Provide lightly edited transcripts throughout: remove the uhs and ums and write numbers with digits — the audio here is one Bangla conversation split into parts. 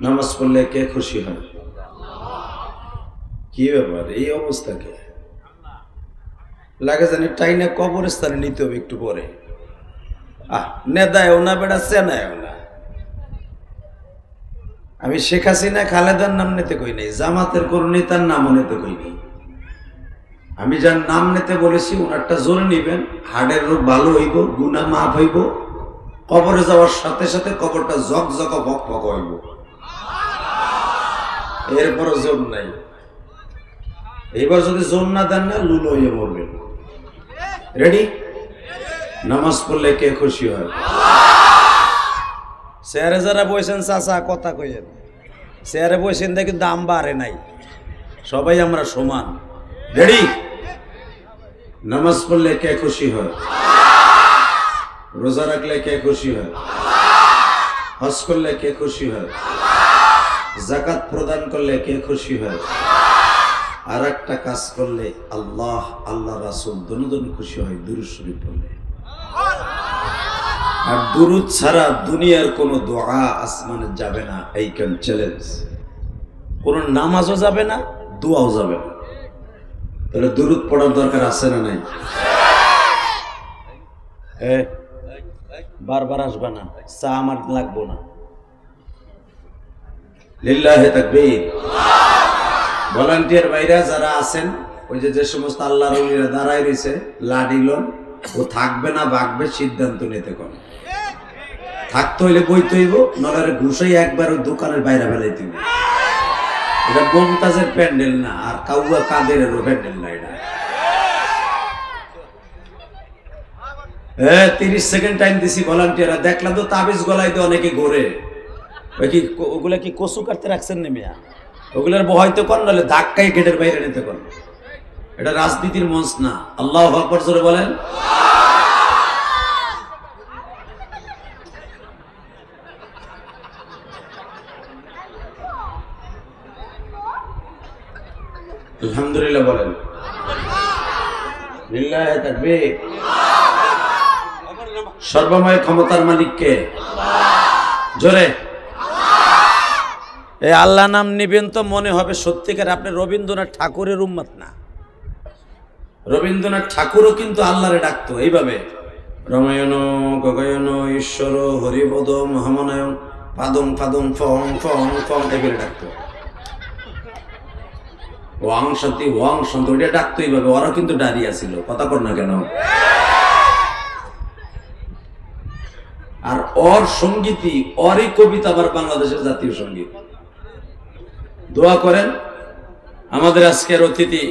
নামাজ পড়লে কে খুশি হয়? কি ব্যাপার, এই অবস্থা কে লাগে জানি টাইনা কবরস্থানে নিতে হবে একটু পরে। নেদায়ও না বেড়া চেনায়ও না। আমি শেখ হাসিনা খালেদার নাম নিতে কই নাই, জামাতের কোন নেতার নামও নিতে কই নাই। আমি যার নাম নিতে বলেছি ওনারটা জোরে নিবেন, হার্টের রোগ ভালো হইব, গুনাহ মাফ হইব, কবরে যাওয়ার সাথে সাথে কবরটা জকজক ভকভক হইব। এরপরও জোর নাই। এইবার যদি জোর না দেন না লুলো হয়ে মরবেন। রেডি? নামাজ পড়লে কে খুশি হয়? চেয়ারে যারা বসেন চাচা কথা কইেন, চেয়ারে বসেন দেখি দাম বাড়ে নাই, সবাই আমরা সমান। রেডি? নামাজ পড়লে কে খুশি হয়? রোজা রাখলে কে খুশি হয়? হজ করলে কে খুশি হয়? যাকাত প্রদান করলে কে খুশি হয়? আর একটা কাজ করলে আল্লাহ আল্লাহ রাসূল দুজন খুশি হয়, দুরূদ শরীফ পড়লে। আর দুরূদ ছাড়া দুনিয়ার কোন দোয়া আসমানে যাবে না, এই কেন চ্যালেঞ্জ। কোন নামাজও যাবে না, দোয়াও যাবে না। তাহলে দুরূদ পড়ার দরকার আছে না নাই? বারবার আসবে না, চা আমার লাগবো না। লিল্লাহি তাকবীর। ভলান্টিয়ার ভাইরা যারা আছেন, ওই যে সমস্ত আল্লাহর ওলিরা দাঁড়ায় রয়েছে, লাডিলন ও থাকবে না ভাগবে সিদ্ধান্ত নিতে কোন। থাকতে হইলে বইতে হইব, নলারে ঘুষাই একবার ওই দোকানের বাইরে ফেলাইতে হইব। এটা মমতাজের প্যান্ডেল না, আর কাউয়া কাদেরেরও প্যান্ডেল না। এটা 30 সেকেন্ড টাইম দিছি ভলান্টিয়াররা। দেখলাম তো তাবিজ গলাইতে অনেকে ঘোরে। ওই কি ওগুলা কি কচু কাটতে রাখছেন নেমিয়া? ওগুলার বহাইতে কর, নাহলে ধাক্কাই গেটের বাইরে নিতে কর। এটা রাজনীতির মঞ্চ না। আল্লাহু আকবার জোরে বলেন। আলহামদুলিল্লাহ বলেন। লিল্লাহি তাকবীর। সর্বময় ক্ষমতার মালিক কে? জোরে। এই আল্লাহ নাম নিবেন তো মনে হবে সত্যিকার আপনি রবীন্দ্রনাথ ঠাকুরের উম্মত না। রবীন্দ্রনাথ ঠাকুরও কিন্তু আল্লাহরে ডাকতো এইভাবে, রমায়ণ গগয়ন ঈশ্বর হরিপদ মহামনায়ন পাদং পাদং ফং ফং ফং এগুলো ডাকতো। ওয়াং শান্তি ওয়াং শান্তি ওইটা ডাকতো এইভাবে। ওরাও কিন্তু দাঁড়িয়ে ছিল, কথা কর না কেন? আর ওর সঙ্গীতই, ওরই কবিতা আবার বাংলাদেশের জাতীয় সঙ্গীত। দোয়া করেন। আমাদের আজকের অতিথি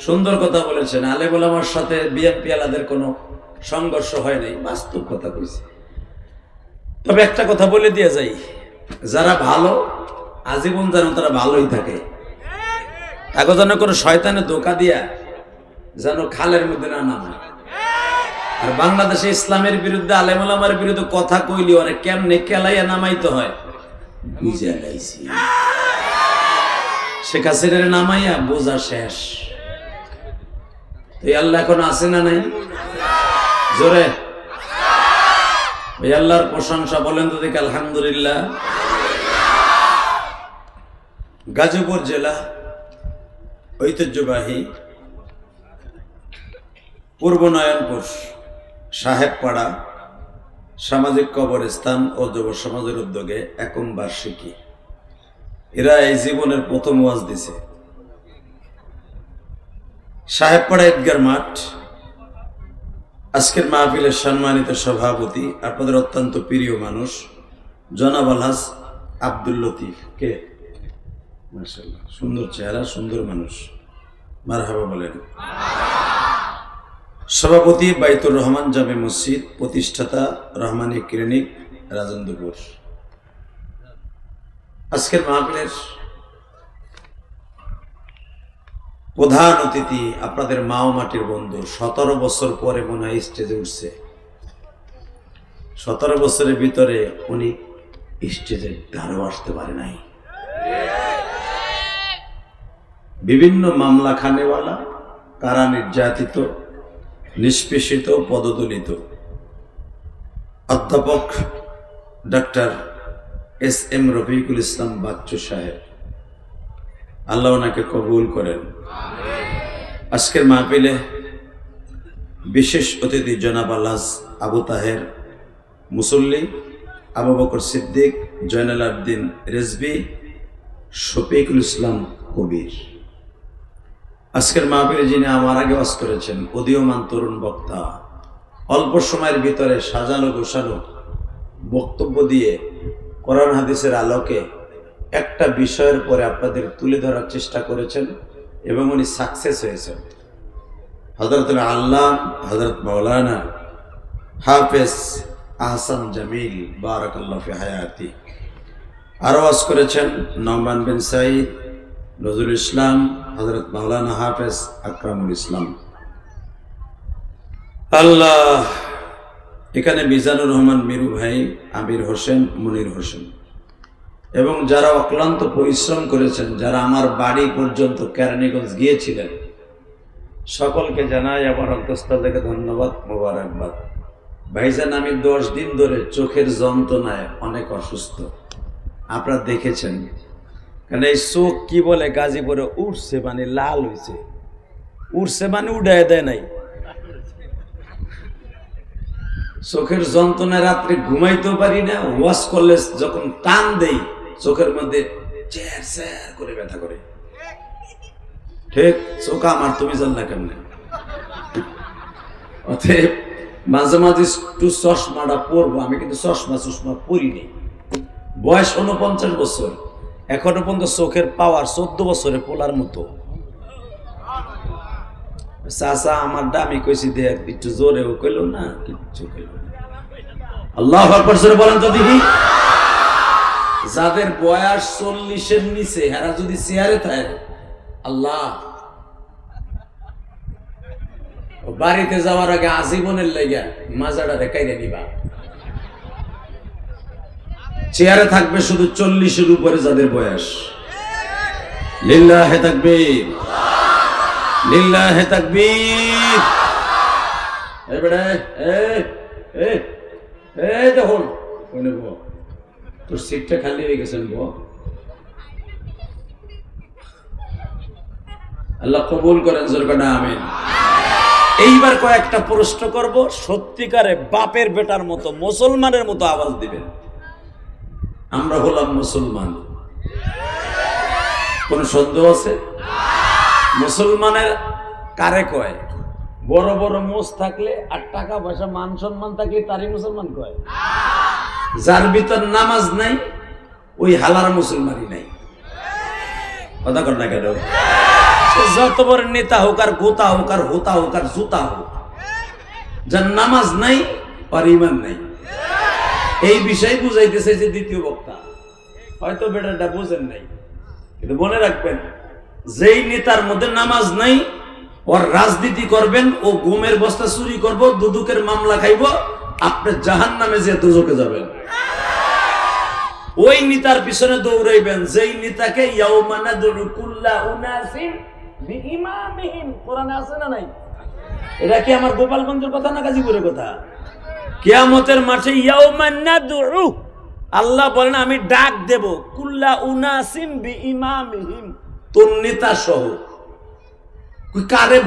সুন্দর কথা বলেছেন, আলেম ওলামার সাথে বিএনপি আলাদের কোনো সংঘর্ষ হয় নাই, বাস্তব কথা কইছে। তবে একটা কথা বলে দিয়ে যাই, যারা ভালো আজীবন যেন তারা ভালোই থাকে। তাকে যেন কোনো শয়তানে ধোঁকা দিয়া যেন খালের মধ্যে না নামে। আর বাংলাদেশে ইসলামের বিরুদ্ধে আলেম ওলামার বিরুদ্ধে কথা কইলি ওরে কেমনে কেলাইয়া নামাইতে হয় বুঝে লাইছি। শেখ হাসিনার নামাইয়া বোঝা শেষ। এই আল্লাহ এখন আছে না নাই? জোরে ওই আল্লাহর প্রশংসা বলেন তো দেখি। আলহামদুলিল্লাহ। গাজীপুর জেলা ঐতিহ্যবাহী পূর্ব নয়নপুর সাহেবপাড়া সামাজিক কবরস্থান ও যুব সমাজের উদ্যোগে একম বার্ষিকী। এরা এই জীবনের প্রথম ওয়াজ দিছে। সাহেবপাড়া ঈদগার মাঠ। আজকের মাহফিলের সম্মানিত সভাপতি আপনাদের অত্যন্ত প্রিয় মানুষ জনাব আলহাজ আব্দুল লতিফ। কে? মাশাআল্লাহ, সুন্দর চেহারা, সুন্দর মানুষ, মারহাবা বলেন। সভাপতি বাইতুর রহমান জামে মসজিদ, প্রতিষ্ঠাতা রহমানী ক্লিনিক, রাজেন্দ্রপুর। আজকের মাহফিলের প্রধান অতিথি আপনাদের মা ও মাটির বন্ধু। 17 বছর পরে মনে হয় স্টেজে উঠছে। 17 বছরের ভিতরে উনি স্টেজে ধারেও আসতে পারে নাই। বিভিন্ন মামলা খানেওয়ালা, কারা নির্যাতিত, নিষ্পেষিত, পদদলিত অধ্যাপক ডক্টর SM রফিকুল ইসলাম বাচ্চু সাহেব, আল্লাহ ওনাকে কবুল করেন। আজকের মাহফিলে বিশেষ অতিথি জনাব আল্লাহ আবু তাহের মুসল্লি, আবু বকর সিদ্দিক, জয়নাল আবদিন রেজবি, শফিকুল ইসলাম কবির। আজকের মাহফিলে যিনি আমার আগে ওয়াজ করেছেন, উদীয়মান তরুণ বক্তা, অল্প সময়ের ভিতরে সাজানো গোছানো বক্তব্য দিয়ে কোরআন হাদিসের আলোকে একটা বিষয়ের পরে আপনাদের তুলে ধরার চেষ্টা করেছেন এবং উনি সাকসেস হয়েছেন। হযরত আল্লামা হযরত মাওলানা হাফেজ আহসান জামিল বারাকাল্লাহু ফি হায়াতি। আরো ওয়াজ করেছেন নোমান বিন সাঈদ, নজরুল ইসলাম, হযরত মাওলানা হাফেজ আকরামুল ইসলাম। আল্লাহ, এখানে মিজানুর রহমান মিরু ভাই, আমির হোসেন, মনির হোসেন এবং যারা অক্লান্ত পরিশ্রম করেছেন, যারা আমার বাড়ি পর্যন্ত কেরানীগঞ্জ গিয়েছিলেন, সকলকে জানাই আমার অন্তঃস্থল থেকে ধন্যবাদ, মোবারকবাদ। ভাইজান, আমি 10 দিন ধরে চোখের যন্ত্রণায় অনেক অসুস্থ, আপনারা দেখেছেন। কারণ এই চোখ কি বলে গাজীপুরে উঠছে মানে লাল হয়েছে, উঠছে মানে উড়ায় দেয় নাই। চোখের যন্ত্রণায় রাত্রে ঘুমাইতেও পারি না, ওয়াশ করলে যখন টান দেই চোখের মধ্যে চ্যার চ্যার করে ব্যথা করে। ঠিক চোখ আমার, তুমি জান না কেমনে। অতএব মাঝে মাঝে একটু চশমাটা পরবো, আমি কিন্তু চশমা পরিনি। বয়স 49 বছর, এখনো পর্যন্ত চোখের পাওয়ার 14 বছরে পোলার মতো। চাচা আমারটা আমি কইছি দেখ একটু জোরে, ও কইল না, কিচ্ছু কইল না। আল্লাহু আকবার জোরে বলেন তো দেখি। যাদের বয়স 40-এর নিচে, এরা যদি চেয়ারে থাকে, আল্লাহ, বাড়িতে যাওয়ার আগে আজীবনের লাইগা মাজাটা রেখাইরে নিবা। চেয়ারে থাকবে শুধু 40-এর উপরে যাদের বয়স। লিল্লাহে তাকবীর, লিল্লাহে তাকবীর। এই বেটা, এই দেখুন, ওনে বো, তোর সিটটা খালি হয়ে গেছেন, বো। আল্লাহ কবুল করেন, জোরকানা আমিন। এইবার কয়েকটা প্রশ্ন করব, সত্যিকারে বাপের বেটার মতো মুসলমানের মতো আওয়াজ দিবেন। আমরা হলাম মুসলমান, কোন সন্দেহ আছে? মুসলমানের কারে কয়? বড় বড় মোষ থাকলে আর টাকা পয়সা মান সম্মান থাকলে তারই মুসলমান কয়। যার ভিতর নামাজ নাই ওই হালার মুসলমানই নাই। কথা কর না কেন? যত বড় নেতা হোক আর গোতা হোক আর হোতা হোক আর জুতা হোক, যার নামাজ নাই আর ঈমান নাই। এই বিষয় বুঝাইতেছে যে দ্বিতীয় বক্তা, হয়তো বেটাটা বুঝেন নাই, কিন্তু মনে রাখবেন, যেই নেতার মধ্যে নামাজ নাই, ওর রাজনীতি করবেন, ও গুমের বস্তা চুরি করবো, দুদুকের মামলা খাইব, আপনি জাহান্নামে যে দুজকে যাবেন। ওই নেতার পিছনে দৌড়াইবেন যেই নেতাকে ইয়াউমা নাদউ কুল্লা উনাসিন বিইমামিহিম, কোরআনে আছে না নাই? এটা কি আমার গোপালগঞ্জের কথা না গাজীপুরের কথা? কিয়ামতের মাঠে ইয়াউমা নাদউ, আল্লাহ বলেন আমি ডাক দেব, কুল্লা উনাসিন বিইমামিহিম, তোর নেতা সহ। কারে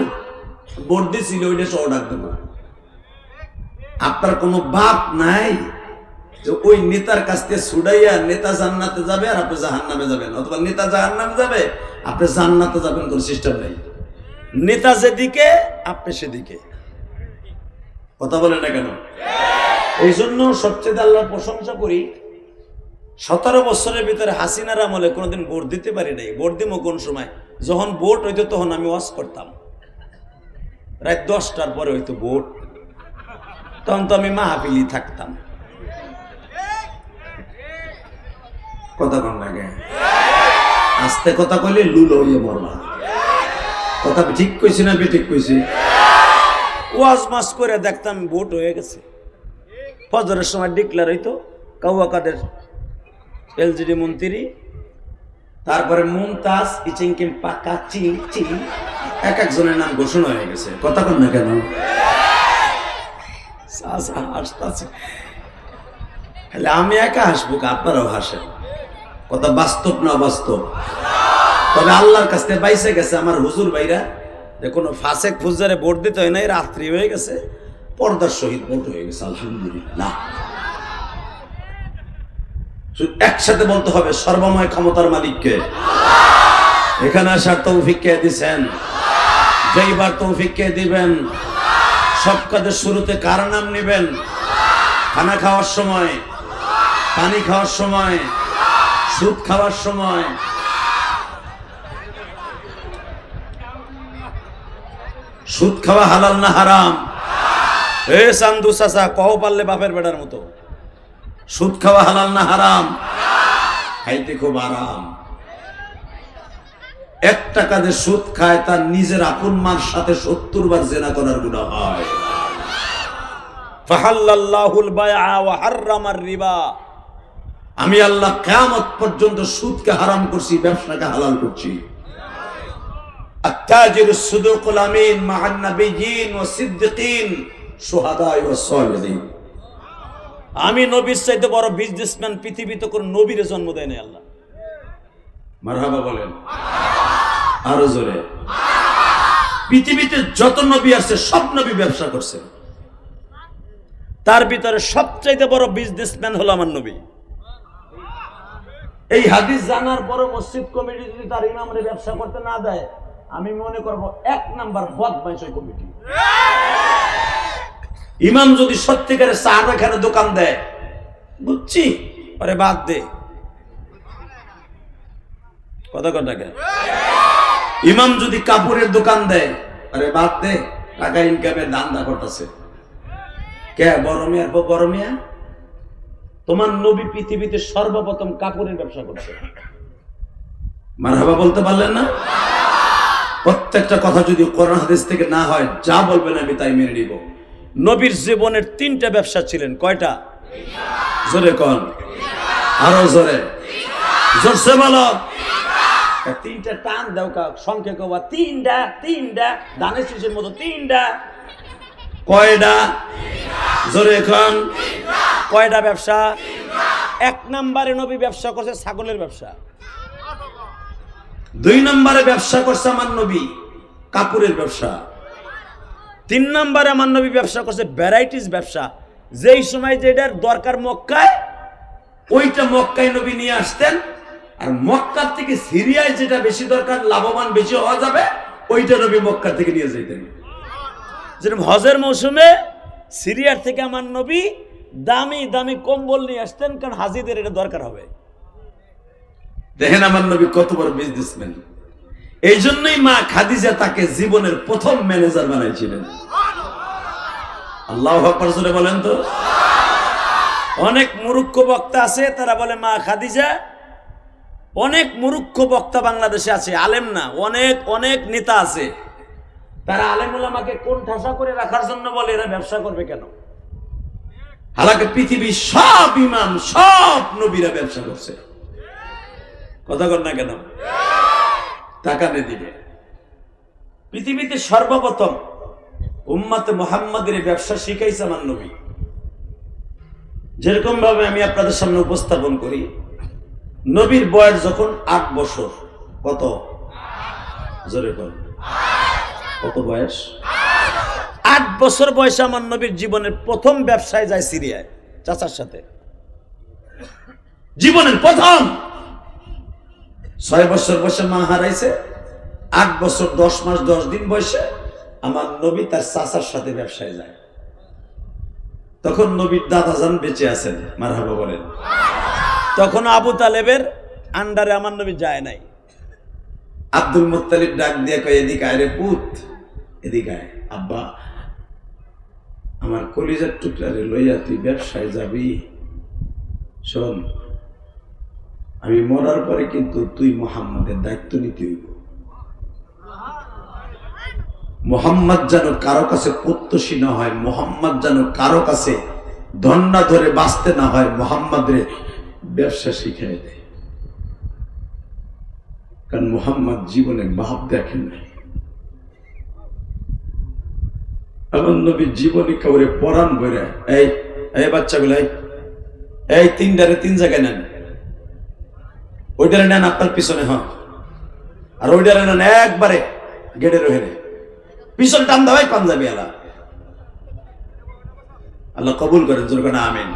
ভোট দিছিল ওইটা সহ ডাক দেব। আপনার কোনো বাপ নাই যে ওই নেতার কাছ থেকে ছুড়াইয়া নেতা জান্নাতে যাবে আর আপনি জাহান্নামে যাবেন, অথবা নেতা জাহান্নামে যাবে আপনি জান্নাতে যাবেন, কোন সিস্টেম নেই। নেতা যেদিকে আপনি সেদিকে। কথা বলেন না কেন? এই জন্য সবচেয়ে আল্লাহর প্রশংসা করি, 17 বছরের ভিতরে হাসিনার আমলে কোনোদিন ভোট দিতে পারি নাই। ভোট দিব কোন সময়? যখন ভোট হইতো তখন আমি ওয়াজ করতাম, রাত 10টার পরে হইতো ভোট, তখন তো আমি মাহফিলি থাকতাম। কথা কন লাগে, আস্তে কথা কইলে লুলো হইয়ে মরবা। কথা ঠিক কইছি না বেঠিক কইছি? ওয়াজ মাস করে দেখতাম ভোট হয়ে গেছে। ফজরের সময় ডিক্লার হইতো, কাউয়া কাদের এলজিডি মন্ত্রী, তারপরে মুমতাজ ইচিংকিম পাকা চিং চিং, এক একজনের নাম ঘোষণা হয়ে গেছে। কথা কন না কেন? তাহলে আমি একা হাসবো, আপনারাও হাসেন। কথা বাস্তব না বাস্তব? তবে আল্লাহর কাছ থেকে বাইসে গেছে আমার হুজুর ভাইরা, যে কোনো ফাসেক ফুজারে ভোট দিতে হয় নাই, রাত্রি হয়ে গেছে, পর্দার সহিত ভোট হয়ে গেছে, আলহামদুলিল্লাহ। একসাথে বলতে হবে সর্বময় ক্ষমতার মালিককে। এখানে আসার তৌফিক কে দিছেন? যেইবার তৌফিক কে দিবেন, সব কাজের শুরুতে কার নাম নেবেন? খানা খাওয়ার সময়, পানি খাওয়ার সময়, সুদ খাওয়ার সময়। সুদ খাওয়া হালাল না হারাম? এ চান্দু চাচা কও পারলে বাপের বেটার মতো, সুদ খাওয়া হালাল না হারাম? খাইতে খুব আরাম। 1 টাকা দিয়ে সুদ খায়, তার নিজের আপন মার সাথে 70 বার জিনা করার গুনাহ হয়। ফাহাল্লাল্লাহুল বাইআ ওয়া হাররামার রিবা। আমি আল্লাহ কিয়ামত পর্যন্ত সুদকে হারাম করছি, ব্যবসাকে হালাল করছি। আত-তাজিরুস সুদুকুল আমিন মা'আন নাবিয়্যিন ওয়া সিদ্দিকিন শুহাদা ওয়া সালিহিন। আমি নবীর চাইতে বড় বিজনেসম্যান পৃথিবীতে কোন নবীরে জন্ম দেয় নাই আল্লাহ। মারহাবা বলেন আরো জোরে। পৃথিবীতে যত নবী আছে সব নবী ব্যবসা করছে, তার ভিতরে সবচাইতে বড় বিজনেসম্যান হলো আমার নবী। এই হাদিস জানার পরে মসজিদ কমিটি যদি তার ইমামরে ব্যবসা করতে না দেয়, আমি মনে করব 1 নাম্বার বদমাইশ ওই কমিটি। ইমাম যদি সত্যিকারে চা খানে দোকান দেয়, বুঝছি আরে বাদ দে, কথা কথাকে। ইমাম যদি কাপড়ের দোকান দেয়, আরে বাদ দে, টাকা ইনকামের ধান্দা করতেছে। কে বড় মিয়া? বড় মিয়া, তোমার নবী পৃথিবীতে সর্বপ্রথম কাপড়ের ব্যবসা করছে। মারহাবা বলতে পারলেন না? প্রত্যেকটা কথা যদি কোরআন হাদিস থেকে না হয়, যা বলবেন আমি তাই মেনে নিব। নবীর জীবনের 3টা ব্যবসা ছিলেন। কয়টা? জোরে কোন, আরো জোরে, জোরসে বলো। 3টা টান দাও, সংখ্যা কবা 3টা দানের শীষের মতো 3টা। কয়টা? জোরে কোন, কয়টা ব্যবসা? 1 নম্বরে নবী ব্যবসা করছে ছাগলের ব্যবসা। 2 নম্বরে ব্যবসা করছে আমার নবী কাপড়ের ব্যবসা। 3 নম্বরে আমার নবী ব্যবসা করছে ভ্যারাইটিস ব্যবসা। যেই সময় যেটার দরকার মক্কায়, ওইটা মক্কায় নবী নিয়ে আসতেন, আর মক্কা থেকে সিরিয়ায় যেটা বেশি দরকার, লাভবান বেশি হওয়া যাবে, ওইটা নবী মক্কা থেকে নিয়ে যেতেন। যেরকম হজের মৌসুমে সিরিয়ার থেকে আমার নবী দামি দামি কম্বল নিয়ে আসতেন, কারণ হাজিদের এটা দরকার হবে। দেখেন আমার নবী কত বড় বিজনেসম্যান। এই জন্যই মা খাদিজা তাকে জীবনের প্রথম ম্যানেজার বানাইছিলেন। আল্লাহু আকবার জোরে বলেন তো। অনেক মূর্খ বক্তা আছে, তারা বলে মা খাদিজা। অনেক মূর্খ বক্তা বাংলাদেশে আছে, আলেম না। অনেক অনেক নেতা আছে, তারা আলেম উলামাকে কোন ঠাসা করে রাখার জন্য বলে এরা ব্যবসা করবে কেন। হালাকে পৃথিবীর সব ইমাম, সব নবীরা ব্যবসা করছে। কথা কর না কেন? টাকা দিবে। পৃথিবীতে সর্বপ্রথম উম্মতে মুহাম্মাদের ব্যবসা শিখাইছে আমার নবী। যেরকম ভাবে আমি আপনাদের সামনে উপস্থাপন করি, নবীর বয়স যখন 8 বছর। কত? জোরে বল, কত বয়স? 8 বছর বয়সে আমার নবীর জীবনের প্রথম ব্যবসায় যায় সিরিয়ায় চাচার সাথে। জীবনের প্রথম। 6 বছর বয়সে মা হারাইছে। 8 বছর 10 মাস 10 দিন বয়সে আমার নবী তার চাচার সাথে ব্যবসায় যায়। তখন নবীর দাদাজান বেঁচে আছেন, মারহাবা বলেন। তখন আবু তালেবের আন্ডারে আমার নবী যায় নাই। আব্দুল মুত্তালিব ডাক দিয়ে কয়, এদিকে আয় রে পুত, এদিকে আয়। আব্বা, আমার কলিজার টুকরারে লইয়া তুই ব্যবসায় যাবি। শোন, আমি মরার পরে কিন্তু তুই মুহাম্মাদের দায়িত্ব নিতে হইব। মুহাম্মদ যেন কারো কাছে প্রত্যাশী না হয়, মুহাম্মদ যেন কারো কাছে ধন্না ধরে বাঁচতে না হয়, মুহাম্মাদের ব্যবসা শিখিয়ে দেয়। কারণ মুহাম্মদ জীবনে বাপ দেখেন নাই। আমার নবী জীবনে কাউরে পরাণ বইরা, এই বাচ্চাগুলো এই তিনটারে তিন জায়গায় নেন, ওইটারে নেন আপনার পিছনে, হ্যাঁ, আর ওইটারে নেন একবারে গেটের ওখানে, পিছন টান দেওয়াই পাঞ্জাবি আলা। আল্লাহ কবুল করেন, জোর করে আমিন।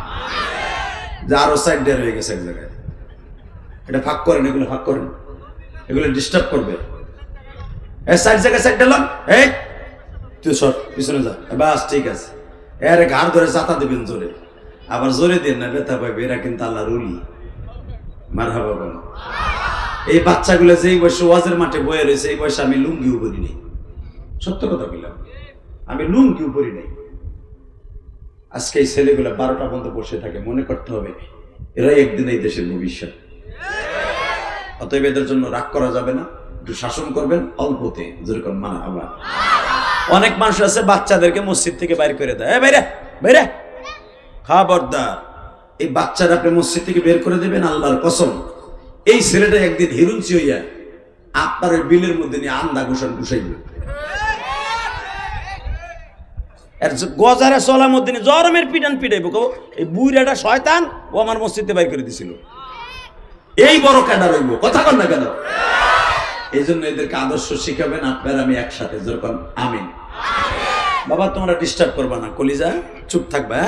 যে আরো সাইড ডের হয়ে গেছে এক জায়গায়, এটা ফাঁক করেন, এগুলো ফাঁক করেন, এগুলো ডিস্টার্ব করবে। সাইড জায়গায় সাইড দিলাম, এই তুই সর পিছনে যা, বাস ঠিক আছে। এর ঘাড় ধরে চাতা দেবেন জোরে, আবার জোরে দেন না, ব্যথা পাইবে। এরা কিন্তু আল্লাহ রুলি, মারহাবা বলেন। এই বাচ্চাগুলো যেই বয়সে ওয়াজের মাঠে বয়ে রয়েছে, এই বয়সে আমি লুঙ্গিও পরি নাই, সত্য কথা বললাম, আমি লুঙ্গিও পরি নাই। আজকে এই ছেলেগুলো 12টা পর্যন্ত বসে থাকে, মনে করতে হবে এরাই একদিন এই দেশের ভবিষ্যৎ। অতএব এদের জন্য রাগ করা যাবে না, একটু শাসন করবেন অল্পতে, যেরকম মারহাবা। অনেক মানুষ আছে বাচ্চাদেরকে মসজিদ থেকে বাইর করে দেয়, বাইরে বাইরে, খবরদার। এই বাচ্চারা আপনি মসজিদ থেকে বের করে দেবেন, আল্লাহর কসম এই ছেলেটা একদিন হিরুঞ্চি হইয়া আপনার ওই বিলের মধ্যে নিয়ে আন্দা ঘোষণ ঘুষাইবে। গজারে চলার মধ্যে জরমের পিটান পিটাইব, এই বুইরাটা শয়তান, ও আমার মসজিদে বাইর করে দিছিল। এই বড় ক্যাডার হইব, কথা কন না কেন? এই জন্য এদেরকে আদর্শ শিখাবেন আপনার আমি একসাথে, যেরকম আমিন। বাবা তোমরা ডিস্টার্ব করবা না, কলিজা চুপ থাকবা,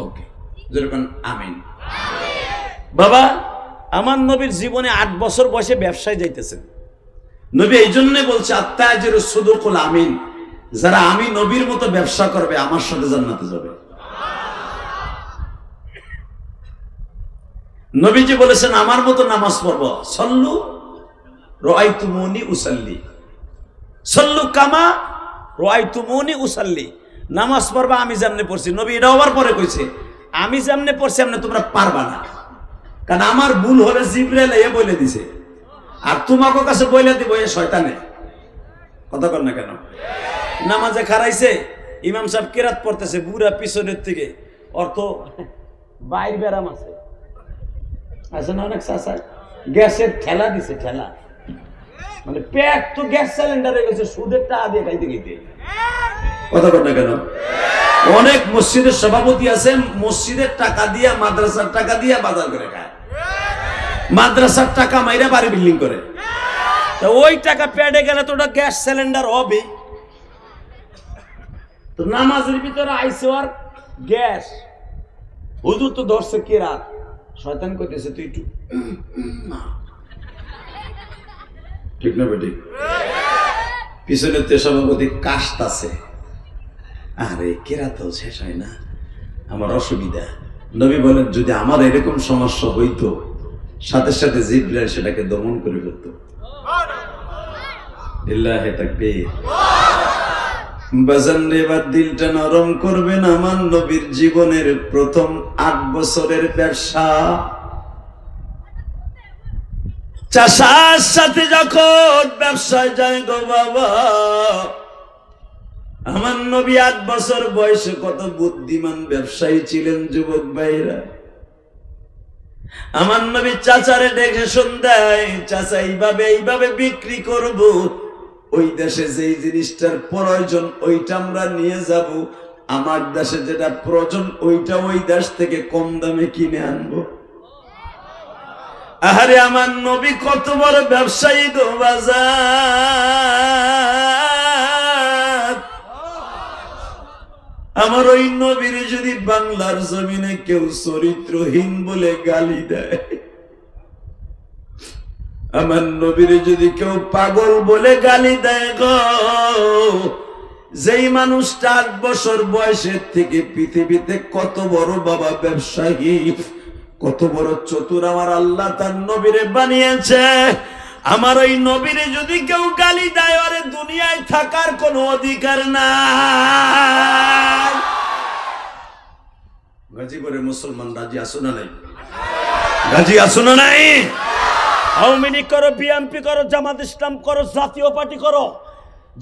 ওকে, যেরকম আমিন। বাবা আমার নবীর জীবনে 8 বছর বয়সে ব্যবসায় যাইতেছেন। নবী এই জন্যই বলছে আত্তাজিরুস সুদুকুল আমিন, যারা আমি নবীর মতো ব্যবসা করবে আমার সাথে জান্নাতে যাবে। নবীজি বলেছেন আমার মতো নামাজ পড়বো, সল্লু রাআইতুমুনি উসাল্লি, সল্লু কামা রাআইতুমুনি উসাল্লি, নামাজ পড়বা আমি যেমনে পড়ছি। নবী এটা আবার পরে কইছে আমি যেমনে পড়ছি এমনি তোমরা পারবা না, কারণ আমার ভুল হলে জিবরাইল এ বলে দিছে, আর তোমাকে কাছে বলে দিব এ শয়তানে। কথা কর না কেন? নামাজে খারাইছে, ইমাম সাহেব কেরাত পড়তেছে, বুড়া পিছনের থেকে, অর্থ বাইর ব্যারাম আছে না অনেক চাষা, গ্যাসের ঠেলা দিছে, ঠেলা মানে পেট তো গ্যাস সিলিন্ডার হয়ে গেছে, সুদের টাকা দিয়ে খাইতে খাইতে। কথা কর না কেন? অনেক মসজিদের সভাপতি আছে, মসজিদের টাকা দিয়া মাদ্রাসার টাকা দিয়া বাজার করে খায়, মাদ্রাসার টাকা মাইরা বাড়ি বিল্ডিং করে, ওই টাকা পেটে গেলে তো ওটা গ্যাস সিলিন্ডার হবে। তো নামাজের ভিতরে আইসে আর গ্যাস, হুজুর তো ধরছে কেরাত, শয়তান কইতেছে তুই একটু, ঠিক না বেটি? পিছনের তে সভাপতি কাশতাছে, আরে কেরাত শেষ হয় না, আমার অসুবিধা। নবী বলেন যদি আমার এরকম সমস্যা হইতো, সাথে সাথে জিবরাইল সেটাকে দমন করে ফেলত। লিল্লাহি তাকবীর। বাজান রে, এবার দিলটা নরম করবেন। আমার নবীর জীবনের প্রথম 8 বছরের ব্যবসা, চাষার সাথে যখন ব্যবসায় যায় গো বাবা, আমার নবী 8 বছর বয়সে কত বুদ্ধিমান ব্যবসায়ী ছিলেন যুবক ভাইরা। আমার নবী চাচারে ডেকে সন্ধ্যায়, চাচা এইভাবে বিক্রি করব, ওই দেশে যেই জিনিসটার প্রয়োজন ওইটা আমরা নিয়ে যাব, আমার দেশে যেটা প্রয়োজন ওইটা ওই দেশ থেকে কম দামে কিনে আনবো। আরে আমার নবী কত বড় ব্যবসায়ী গো বাজার। আমার ওই নবীর যদি বাংলার জমিনে কেউ চরিত্রহীন বলে গালি দেয়, আমার নবীর যদি কেউ পাগল বলে গালি দেয় গো, যেই মানুষটা 8 বছর বয়সের থেকে পৃথিবীতে কত বড় বাবা ব্যবসায়ী, কত বড় চতুর আমার আল্লাহ তার নবীরে বানিয়েছে, আমার ওই নবীরে যদি কেউ গালি দেয়, আরে দুনিয়ায় থাকার কোনো অধিকার নাই। গাজীপুরের মুসলমান রাজি আসো না নাই? গাজী আসো না নাই? আওয়ামী লীগ করো, বিএনপি করো, জামাত ইসলাম করো, জাতীয় পার্টি করো,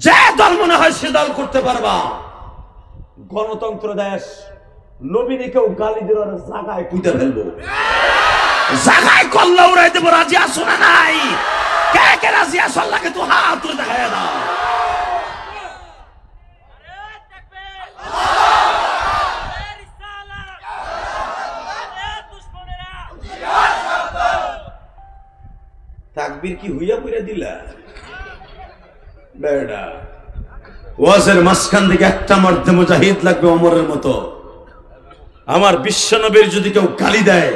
যে দল মনে হয় সে দল করতে পারবা। গণতন্ত্র দেশ, নবীরে কেউ গালি দিল জায়গায় পুঁতে ফেলবো, জায়গায় কল্লা উড়াই দেবো। রাজি আসো না নাই? কে কে রাজি আসো? আল্লাহকে তো হাত তুলে দেখায় না। তাকবীর কি হুইয়া পুরা দিলা বেড়া? ওয়াজের মাঝখান থেকে একটা মধ্যে মুজাহিদ লাগবে ওমরের মতো। আমার বিশ্বনবীর যদি কেউ গালি দেয়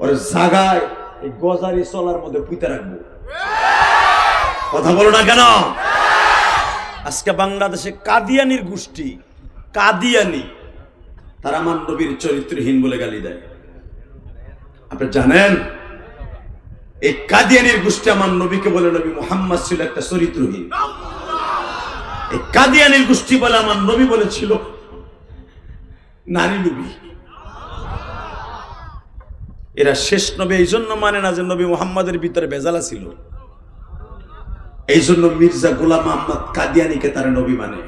ওর জায়গায় এই গজারি চলার মধ্যে পুঁতে রাখবো। কথা বলো না কেন? আজকে বাংলাদেশে কাদিয়ানির গোষ্ঠী, কাদিয়ানি, তারা আমার নবীর চরিত্রহীন বলে গালি দেয়। আপনি জানেন এই কাদিয়ানির গোষ্ঠী আমার নবীকে বলে নবী মুহাম্মদ ছিল একটা চরিত্রহীন। এই কাদিয়ানির গোষ্ঠী বলে আমার নবী বলেছিল নারী নবী। এরা শেষ নবী এই জন্য মানে না যে নবী মুহাম্মাদের ভিতরে ভেজালা ছিল, এই জন্য মির্জা গোলাম আহমদ কাদিয়ানিকে তারা নবী মানে।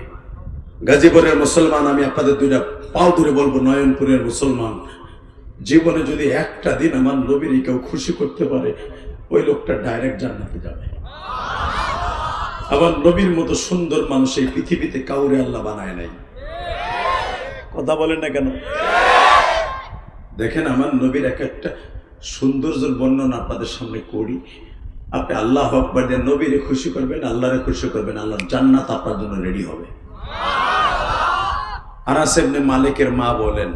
গাজীপুরের মুসলমান, আমি আপনাদের দুইটা পাও ধরে বলবো, নয়নপুরের মুসলমান, জীবনে যদি একটা দিন আমার নবীর কেউ খুশি করতে পারে ওই লোকটা ডাইরেক্ট জান্নাতে যাবে। আবার নবীর মতো সুন্দর মানুষ এই পৃথিবীতে কাউরে আল্লাহ বানায় নাই। কথা বলেন না কেন? দেখেন আমার নবীর এক একটা সৌন্দর্যের বর্ণনা আপনাদের সামনে করি। আপনি আল্লাহু আকবার দিয়ে নবীরে খুশি করবেন, আল্লাহরে খুশি করবেন, আল্লাহর জান্নাত আপনার জন্য রেডি হবে। আনাস ইবনে মালিকের মা বলেন,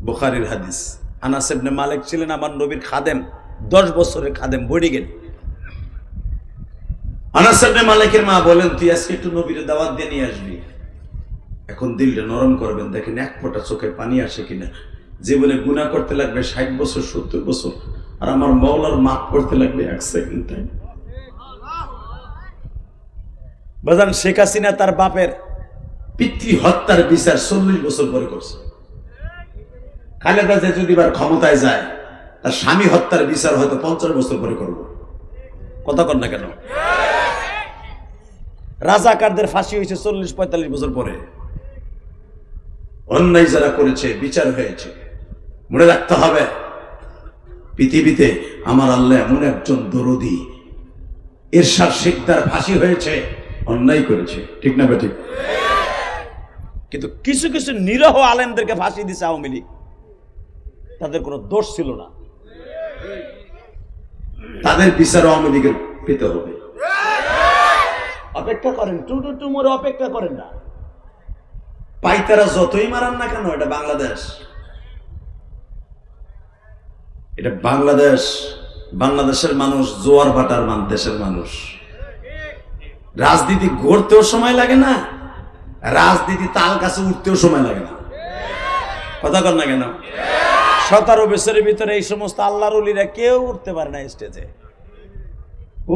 বুখারীর হাদিস, আনাস ইবনে মালিক ছিলেন আমার নবীর খাদেম, 10 বছরের খাদেম, বডিগার্ড। আনাস ইবনে মালিকের মা বলেন, তুই আজকে একটু নবীরে দাওয়াত দিয়ে নিয়ে আসবি। এখন দিলটা নরম করবেন, দেখেন এক ফোঁটা চোখে পানি আসে কিনা। জীবনে গুনাহ করতে লাগবে 60 বছর 70 বছর, আর আমার মওলার মাফ করতে লাগবে 1 সেকেন্ড টাইম। বাজান শেখ হাসিনা তার বাপের পিতৃ হত্যার বিচার 40 বছর পরে করছে। খালেদা যে যদি বার ক্ষমতায় যায় তার স্বামী হত্যার বিচার হয়তো 50 বছর পরে করবো। কথা কর না কেন? রাজাকারদের ফাঁসি হয়েছে 40-45 বছর পরে। অন্যায় যারা করেছে বিচার হয়েছে। মনে রাখতে হবে পৃথিবীতে আমার আল্লাহ এমন একজন দরদি, এরশাদ শিকদার ফাঁসি হয়েছে, অন্যায় করেছে, ঠিক না বেঠিক? কিন্তু কিছু কিছু নিরহ আলেমদেরকে ফাঁসি দিছে আওয়ামী লীগ, তাদের কোনো দোষ ছিল না, তাদের বিচার আওয়ামী লীগের পেতে হবে। অপেক্ষা করেন, টু মোরে অপেক্ষা করেন না। পাইতারা যতই মারান না কেন, এটা বাংলাদেশ, এটা বাংলাদেশ। বাংলাদেশের মানুষ জোয়ার ভাটার দেশের মানুষ। রাজনীতি গড়তেও সময় লাগে না, রাজনীতি তাল কাছে উঠতেও সময় লাগে না। কথা কর না কেন? 17 বছরের ভিতরে এই সমস্ত আল্লাহর ওলিরা কেউ উঠতে পারে না স্টেজে।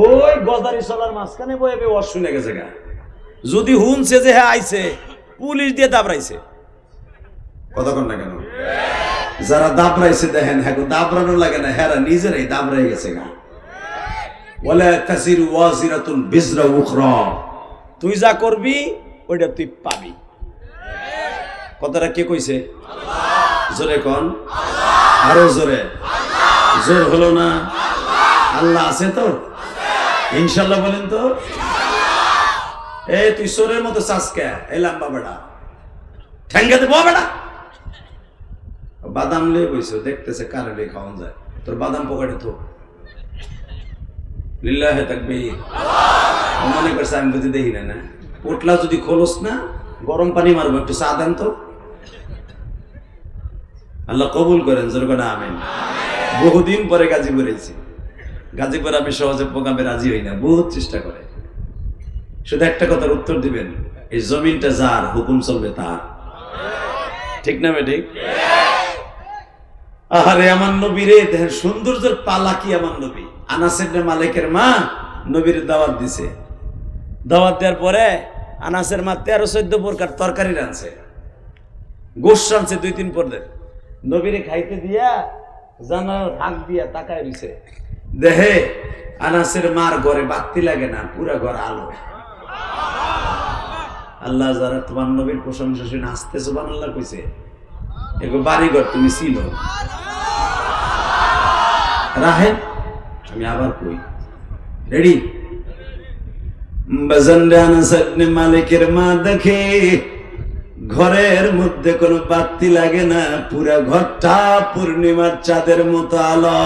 ওই গজারি চলার মাঝখানে বয়ে ওয়াজ শুনে গেছে গা। যদি হুনছে যে হ্যাঁ আইছে, পুলিশ দিয়ে দাবড়াইছে। কথা কর না কেন? যারা দাবড়াইছে দেখেন, হ্যাঁ দাবড়ানো লাগে না, হ্যাঁ নিজেরাই দাবড়াই গেছে গা। ওয়ালা তাসিরু ওয়াজিরাতুন বিজরা উখরা, তুই যা করবি ওইটা তুই পাবি। কথাটা কে কইছে? জোরে কোন, আরো জোরে। জোর হলো না? আল্লাহ আছে তো ইনশাল্লাহ বলেন তো। এই তুই সোরের মতো চাষকে এলাম বাবাটা ঠ্যাঙ্গা দেবো বেটা। বাদাম লে বইছো, দেখতেছে কারে খাওয়ান যায়, তোর বাদাম পকেটে তো লিল্লাহে তাকবীর। মনে করছে আমি বুঝি দেখি না। পোটলা যদি খোলস না, গরম পানি মারবো, একটু চা দেন তো। আল্লাহ কবুল করেন, জোরগোনা আমিন। বহুদিন পরে গাজীপুর এসেছি। গাজীপুর আমি সহজে প্রোগ্রামে রাজি হই না, বহুত চেষ্টা করে। শুধু একটা কথার উত্তর দিবেন, এই জমিনটা যার, হুকুম চলবে তার, ঠিক না বেঠিক? আরে আমার নবী রে, দেখেন সৌন্দর্যের পালা কি আমার নবী। আনাস ইবনে মালিকের মা নবীর দাওয়াত দিছে। দাওয়াত দেওয়ার পরে আনাসের মা 13-14 প্রকার তরকারি রাঁধছে, গোশ রাঁধছে 2-3 পদের। নবীরে খাইতে দিয়া জানার ফাঁক দিয়া তাকায় দিছে, দেহে আনাসের মার ঘরে বাতি লাগে না, পুরা ঘর আলো। আল্লাহ যারা তোমার নবীর প্রশংসা শুনে আসতে সুবহানাল্লাহ কইছে, এগো বাড়িঘর তুমি ছিল রাহেন। আমি আবার কই, রেডি? বাজানরে আনাস ইবনে মালিকের মা দেখে ঘরের মধ্যে কোনো বাতি লাগে না, পুরা ঘরটা পূর্ণিমার চাঁদের মতো আলো।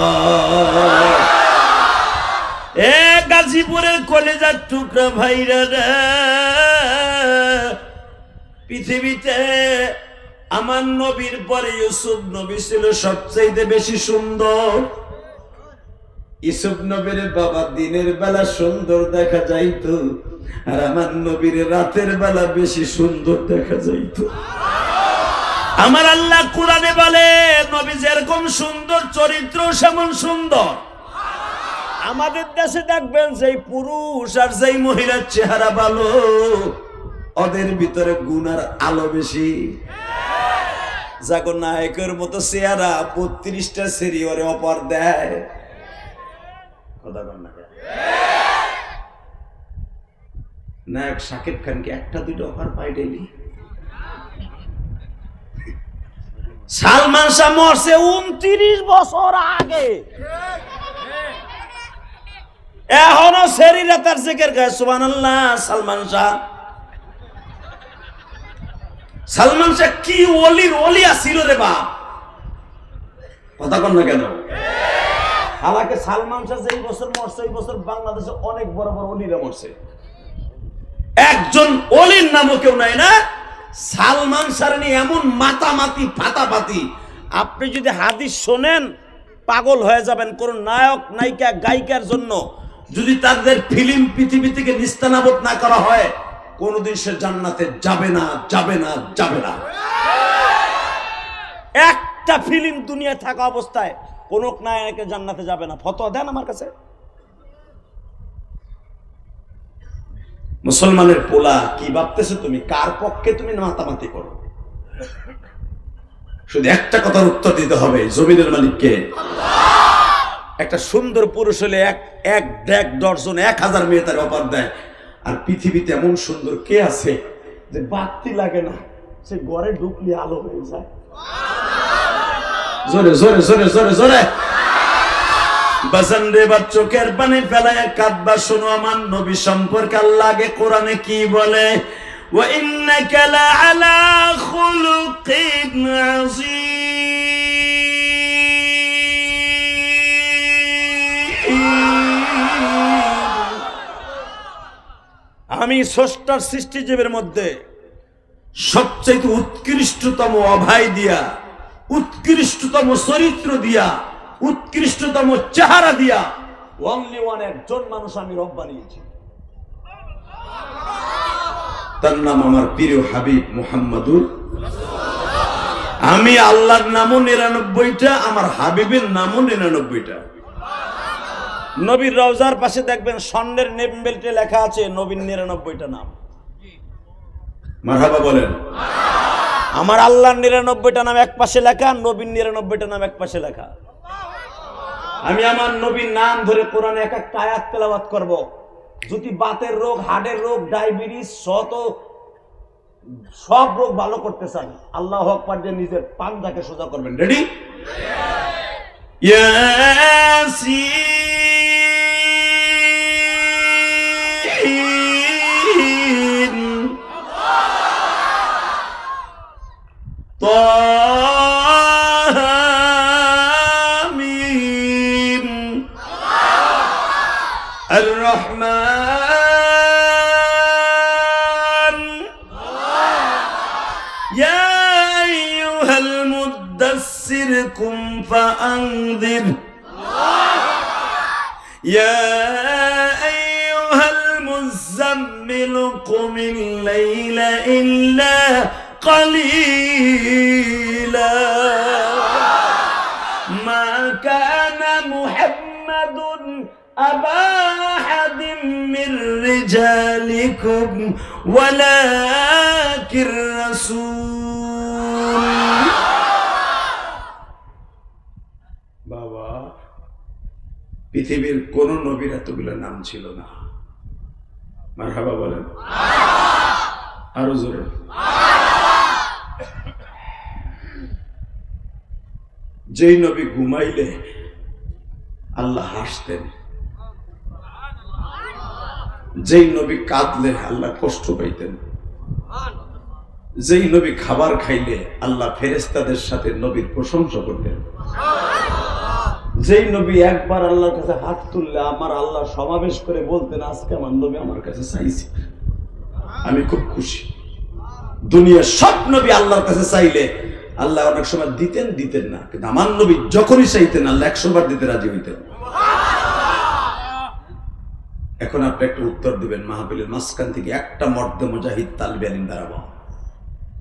গাজীপুরের কলেজার টুকরা ভাইরা রে, পৃথিবীতে আমার নবীর পরে ইউসুফ নবী ছিল সবচেয়ে বেশি সুন্দর। ইউসুফ নবীর বাবা দিনের বেলা সুন্দর দেখা যাইতো, আর আমার নবীর রাতের বেলা বেশি সুন্দর দেখা যাইতো। আমার আল্লাহ কোরআনে বলে নবী যেরকম সুন্দর চরিত্র সেমন সুন্দর। আমাদের দেশে দেখবেন যেই পুরুষ আর যেই মহিলার চেহারা ভালো, ওদের ভিতরে গুনার আলো বেশি। যাগো নায়কের মতো চেহারা 32টা সেরি ওরে অপর দেয়। নায়ক শাকিব খানকে 1-2টা অফার পাই ডেলি। সালমান শাহ মরছে 29 বছর আগে, এখনো শরীরে তার জিকির গায় সুবহানাল্লাহ। সালমান শাহ কি ওলির ওলি আছিল রে বাপ, কথা কন না কেন? হালাকে সালমান শাহ যেই বছর মরছে এই বছর বাংলাদেশে অনেক বড় বড় ওলিরা মরছে, একজন ওলির নামও কেউ নাই না। সালমান শাহ নিয়ে এমন মাতামাতি ফাতাপাতি, আপনি যদি হাদিস শোনেন পাগল হয়ে যাবেন। কোন নায়ক নায়িকা গায়িকার জন্য যদি তাদের ফিল্ম পৃথিবী থেকে নিস্তানাবুদ না করা হয়, কোনদিন সে জান্নাতে যাবে না, যাবে না, যাবে না। একটা ফিল্ম দুনিয়ায় থাকা অবস্থায় কোন নায়ক জান্নাতে যাবে না। ফতোয়া দেন আমার কাছে। মুসলমানের পোলা কি ভাবতেছো তুমি? কার পক্ষে তুমি মাতামাতি করো? শুধু একটা কথার উত্তর দিতে হবে, জমিনের মালিককে। একটা সুন্দর পুরুষ হলে এক 1000 মেয়ে তার অপার দেয়। আর পৃথিবীতে এমন সুন্দর কে আছে যে বাতি লাগে না, সে ঘরে ঢুকলে আলো হয়ে যায়? জোরে জোরে জোরে জোরে জোরে বাজান রে, বা চোখের পানি ফেলায় কাঁদবা। শোনো আমার নবী সম্পর্কে আল্লাহ আগে কোরআনে কি বলে, ওয়া ইন্নাকা লাআলা খুলুকিন আযীম। আমি স্রষ্টার সৃষ্টিজীবের মধ্যে সবচেয়ে উৎকৃষ্টতম অভয় দিয়া, উৎকৃষ্টতম চরিত্র দিয়া, উৎকৃষ্টতম চেহারা দিয়া অনলি ওয়ান একজন মানুষ আমি রব বানিয়েছি। তার নাম আমার প্রিয় হাবিব মুহাম্মাদুর। আমি আল্লাহর নামও 99টা, আমার হাবিবের নামও 99টা। নবীর রওজার পাশে দেখবেন স্বর্ণের নেম বেল্টে লেখা আছে নবীর 99টা নাম। মারহাবা বলেন। আমার আল্লাহর 99টা নাম এক পাশে লেখা, নবীর 99টা নাম এক পাশে লেখা। আমি আমার নবীর নাম ধরে কোরআনে এক একটা আয়াত তেলাওয়াত করব। যদি বাতের রোগ, হার্টের রোগ, ডায়াবেটিস, সব রোগ ভালো করতে চান, আল্লাহু আকবার দিয়ে নিজের পাঞ্জাকে সোজা করবেন। রেডি? ইয়াসিন তামিম আর-রহমান ইয়া আইয়ুহাল মুদাসসির কুম ফাআনযির ইয়া আইয়ুহাল মুযাম্মিল কুমিল লাইলা ইল্লা قليلا ما كان محمد أبا أحد من رجالكم ولكن رسول বাবা পৃথিবীর কোন নবীর এতগুলো নাম ছিল না। মারহাবা বলেন আরো জোরে। যেই নবী ঘুমাইলে আল্লাহ হাসতেন, যেই নবী কাঁদলে আল্লাহ কষ্ট পাইতেন, যেই নবী খাবার খাইলে আল্লাহ ফেরেশতাদের সাথে নবীর প্রশংসা করতেন, যেই নবী একবার আল্লাহর কাছে হাত তুললে আমার আল্লাহ সমাবেশ করে বলতেন, আজকে আমার নবী আমার কাছে চাইছে, আমি খুব খুশি। দুনিয়ার সব নবী আল্লাহর কাছে চাইলে আল্লাহ অনেক সময় দিতেন, দিতেন না, কিন্তু আমার নবী যখনই চাইতেন আল্লাহ 100 বার দিতে রাজি হইতেন। এখন আপনি একটা উত্তর দিবেন, মাহফিলের মাঝখান থেকে একটা মর্দে মুজাহিদ তালিবে আলিম দাঁড়াবো।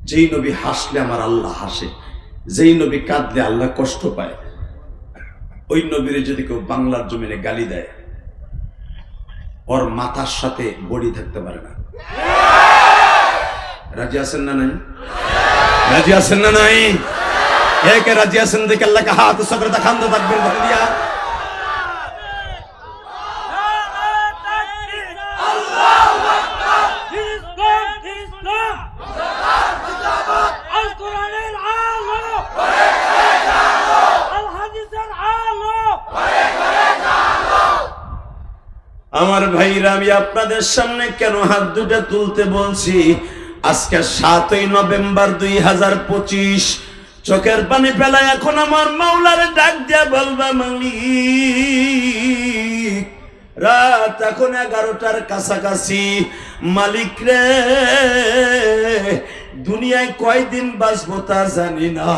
যেই নবী হাসলে আমার আল্লাহ হাসে, যেই নবী কাঁদলে আল্লাহ কষ্ট পায়, ওই নবীরে যদি কেউ বাংলার জমিনে গালি দেয়, ওর মাথার সাথে বডি থাকতে পারে না। রাজি আছেন না নাই? রাজি আছেন না নাই? কে রাজি আছেন? দেখে আল্লাহকে হাত সবরে দেখান তো থাকবেন বলে দিয়া। আমার ভাইরা, আমি আপনাদের সামনে কেন হাত দুটা তুলতে বলছি? আজকে 7ই নভেম্বর 2025, চোখের পানি ফেলায় এখন আমার মাওলারে ডাক দিয়া বলবা, মালিক, রাত এখন 11টার কাছাকাছি, মালিক রে, দুনিয়ায় কয়দিন বাঁচবো তা জানি না,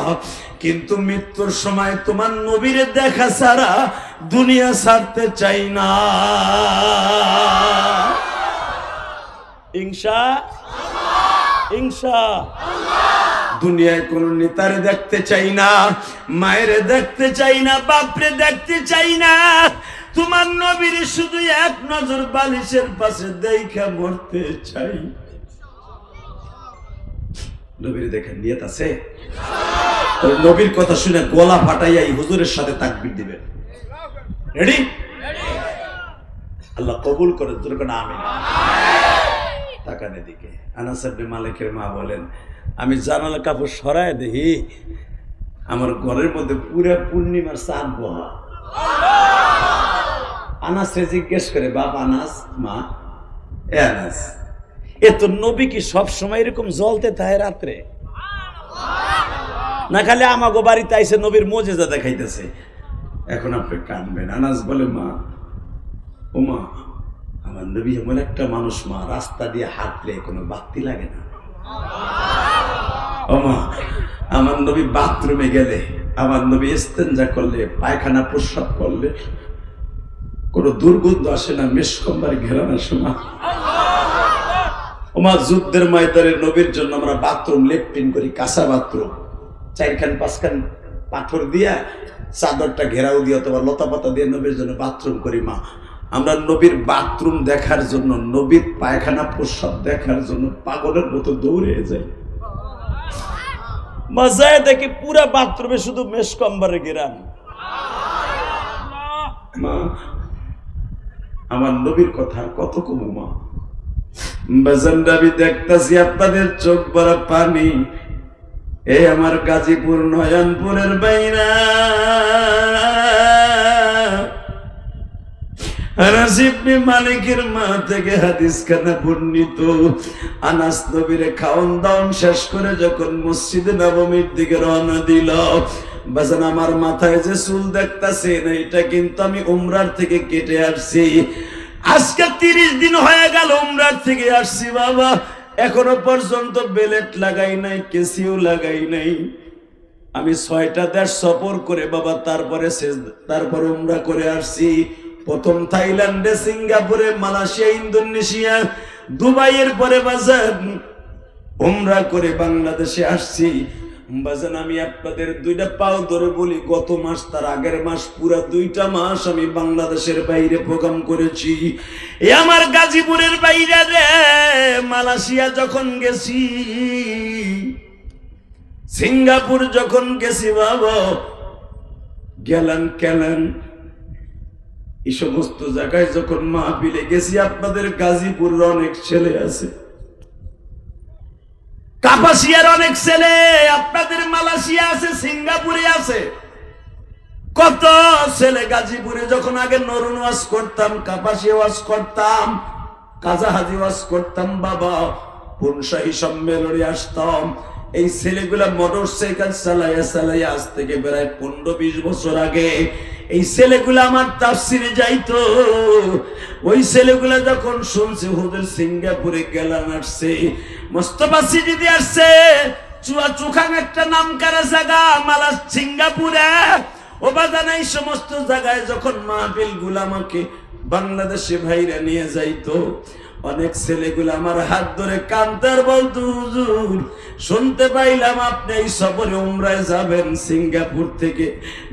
কিন্তু মৃত্যুর সময় তোমার নবীরে দেখা ছাড়া দুনিয়া ছাড়তে চাই না। দুনিয়ায় কোন নেতারে দেখতে চাই না, মায়েরে দেখতে চাই না, বাপরে দেখতে চাই না, তোমার নবীর শুধু এক নজর বালিশের পাশে দেখা মরতে চাই। নবীর দেখেন নিয়ত আছে? নবীর কথা শুনে গলা ফাটাইয়া এই হুজুরের সাথে তাকবীর দিবেন। রেডি? আল্লাহ কবুল করে, দুর্গণ আমিন। তাকান এদিকে। আনাস ইবনে মালিকের মা বলেন, আমি জানালা কাপড় সরায় দেখি আমার ঘরের মধ্যে পুরা পূর্ণিমার চাঁদ বহা। আনাসে জিজ্ঞেস করে, বাপ আনাস, মা এ আনাস, এ তো নবী কি সব সময় এরকম জ্বলতে থাকে রাত্রে, না খালি আমাগো বাড়িতে আইসে নবীর মুজিজা দেখাইতেছে? এখন আপনি কানবেন। আনাস বলে, মা, ও মা, আমার নবী এমন একটা মানুষ মা, রাস্তা দিয়ে হাঁটলে কোনো বাতি লাগে না। ও মা, আমার নবী বাথরুমে গেলে, আমার নবী ইস্তেঞ্জা করলে, পায়খানা প্রস্রাব করলে কোনো দুর্গন্ধ আসে না, মেশকম্বার ঘেরান আসে না। ও মা, যুদ্ধের ময়দানে নবীর জন্য আমরা বাথরুম লেফটিন করি, কাঁচা বাথরুম, 4খান 5খান পাথর দিয়া চাদরটা ঘেরাও দিয়ে অথবা লতা পাতা দিয়ে নবীর জন্য বাথরুম করি। মা, আমরা নবীর বাথরুম দেখার জন্য, নবীর পায়খানা প্রস্রাব দেখার জন্য পাগলের মতো দৌড়ে যাই। মজায় দেখি পুরা বাথরুমে শুধু মেশকম্বরে ঘেরান। মা, আমার নবীর কথা কত কমু মা। বাজান, আমি দেখতাছি আপনাদের চোখ ভরা পানি। এ আমার গাজীপুর নয়নপুরের বাইরা, আনাস ইবনে মালিকের মা থেকে হাদিস খানা বর্ণিত। আনাস নবীরে খাওন দাওন শেষ করে যখন মসজিদে নববীর দিকে রওনা দিল, বাজান আমার মাথায় যে চুল দেখতাছেন, এটা কিন্তু আমি উমরার থেকে কেটে আসছি। আজকে 30 দিন হয়ে গেল উমরার থেকে আসছি বাবা, এখনো পর্যন্ত বেলেট লাগাই নাই, কেসিও লাগাই নাই। আমি 6টা দেশ সফর করে বাবা তারপর উমরা করে আসছি। প্রথম থাইল্যান্ডে, সিঙ্গাপুরে, মালয়েশিয়া, ইন্দোনেশিয়া, দুবাইয়ের পরে বাজান উমরা করে বাংলাদেশে আসছি। বাজান, আমি আপনাদের 2টা পাও ধরে বলি, গত মাস তার আগের মাস পুরা 2টা মাস আমি বাংলাদেশের বাইরে প্রোগ্রাম করেছি। এ আমার গাজীপুরের বাইরে রে, মালয়েশিয়া যখন গেছি, সিঙ্গাপুর যখন গেছি বাবা, গেলেন এই সমস্ত জায়গায় যখন মাহফিলে গেছি, আপনাদের গাজীপুরের অনেক ছেলে আছে, কাপাসিয়ার অনেক ছেলে, আপনাদের মালয়েশিয়া আছে, সিঙ্গাপুরে আছে, কত ছেলে। গাজীপুরে যখন আগে নরুন ওয়াজ করতাম, কাপাসিয়া ওয়াজ করতাম, কাজাহাজি ওয়াজ করতাম বাবা, পুনশাহী সম্মেলনে আসতাম, এই ছেলেগুলা মোটরসাইকেল চালাইয়া আজ থেকে প্রায় 15-20 বছর আগে এই ছেলেগুলো আমার তাফসিরে যাইতো, ওই ছেলেগুলা যখন শুনছে হুজুর সিঙ্গাপুরে গেলাম আসছে, মোস্তফা সিদ্দিকী আসছে, চুয়াচুখাং একটা নামকারা জায়গা মালা সিঙ্গাপুরে, ও বাজান এই সমস্ত জায়গায় যখন মাহফিল গুলা আমাকে বাংলাদেশে ভাইরা নিয়ে যাইতো, অনেক ছেলেগুলো আমার হাত ধরে কান্তার বলতো, হুজুর শুনতে পাইলাম আপনি এই সফরে উমরায় যাবেন, সিঙ্গাপুর থেকে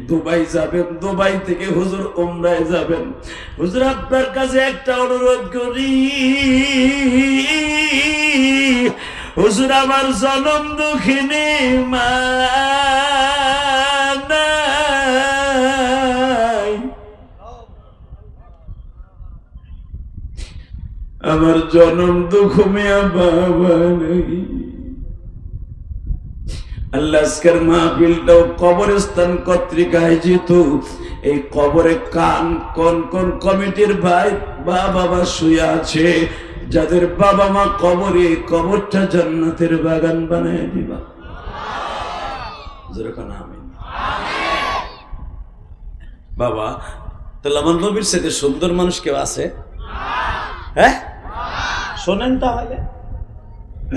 দুবাই যাবেন, দুবাই থেকে হুজুর উমরায় যাবেন, হুজুর আপনার কাছে একটা অনুরোধ করি, হুজুর আমার জনম দুঃখিনী মা নাই, আমার জনম দুঃখ মিয়া বাবা নাই। আল্লাহ আজকের মাহফিলটাও কবরস্থান কর্তৃক আয়োজিত, এই কবরে কোন কোন কমিটির ভাই বাবা শুয়ে আছে, যাদের বাবা মা কবরে, কবরটা জান্নাতের বাগান বানায় দিবা, যেরকম আমিন। বাবা তাহলে আমার নবীর সাথে সুন্দর মানুষ কেউ আছে? হ্যাঁ শোনেন তাহলে,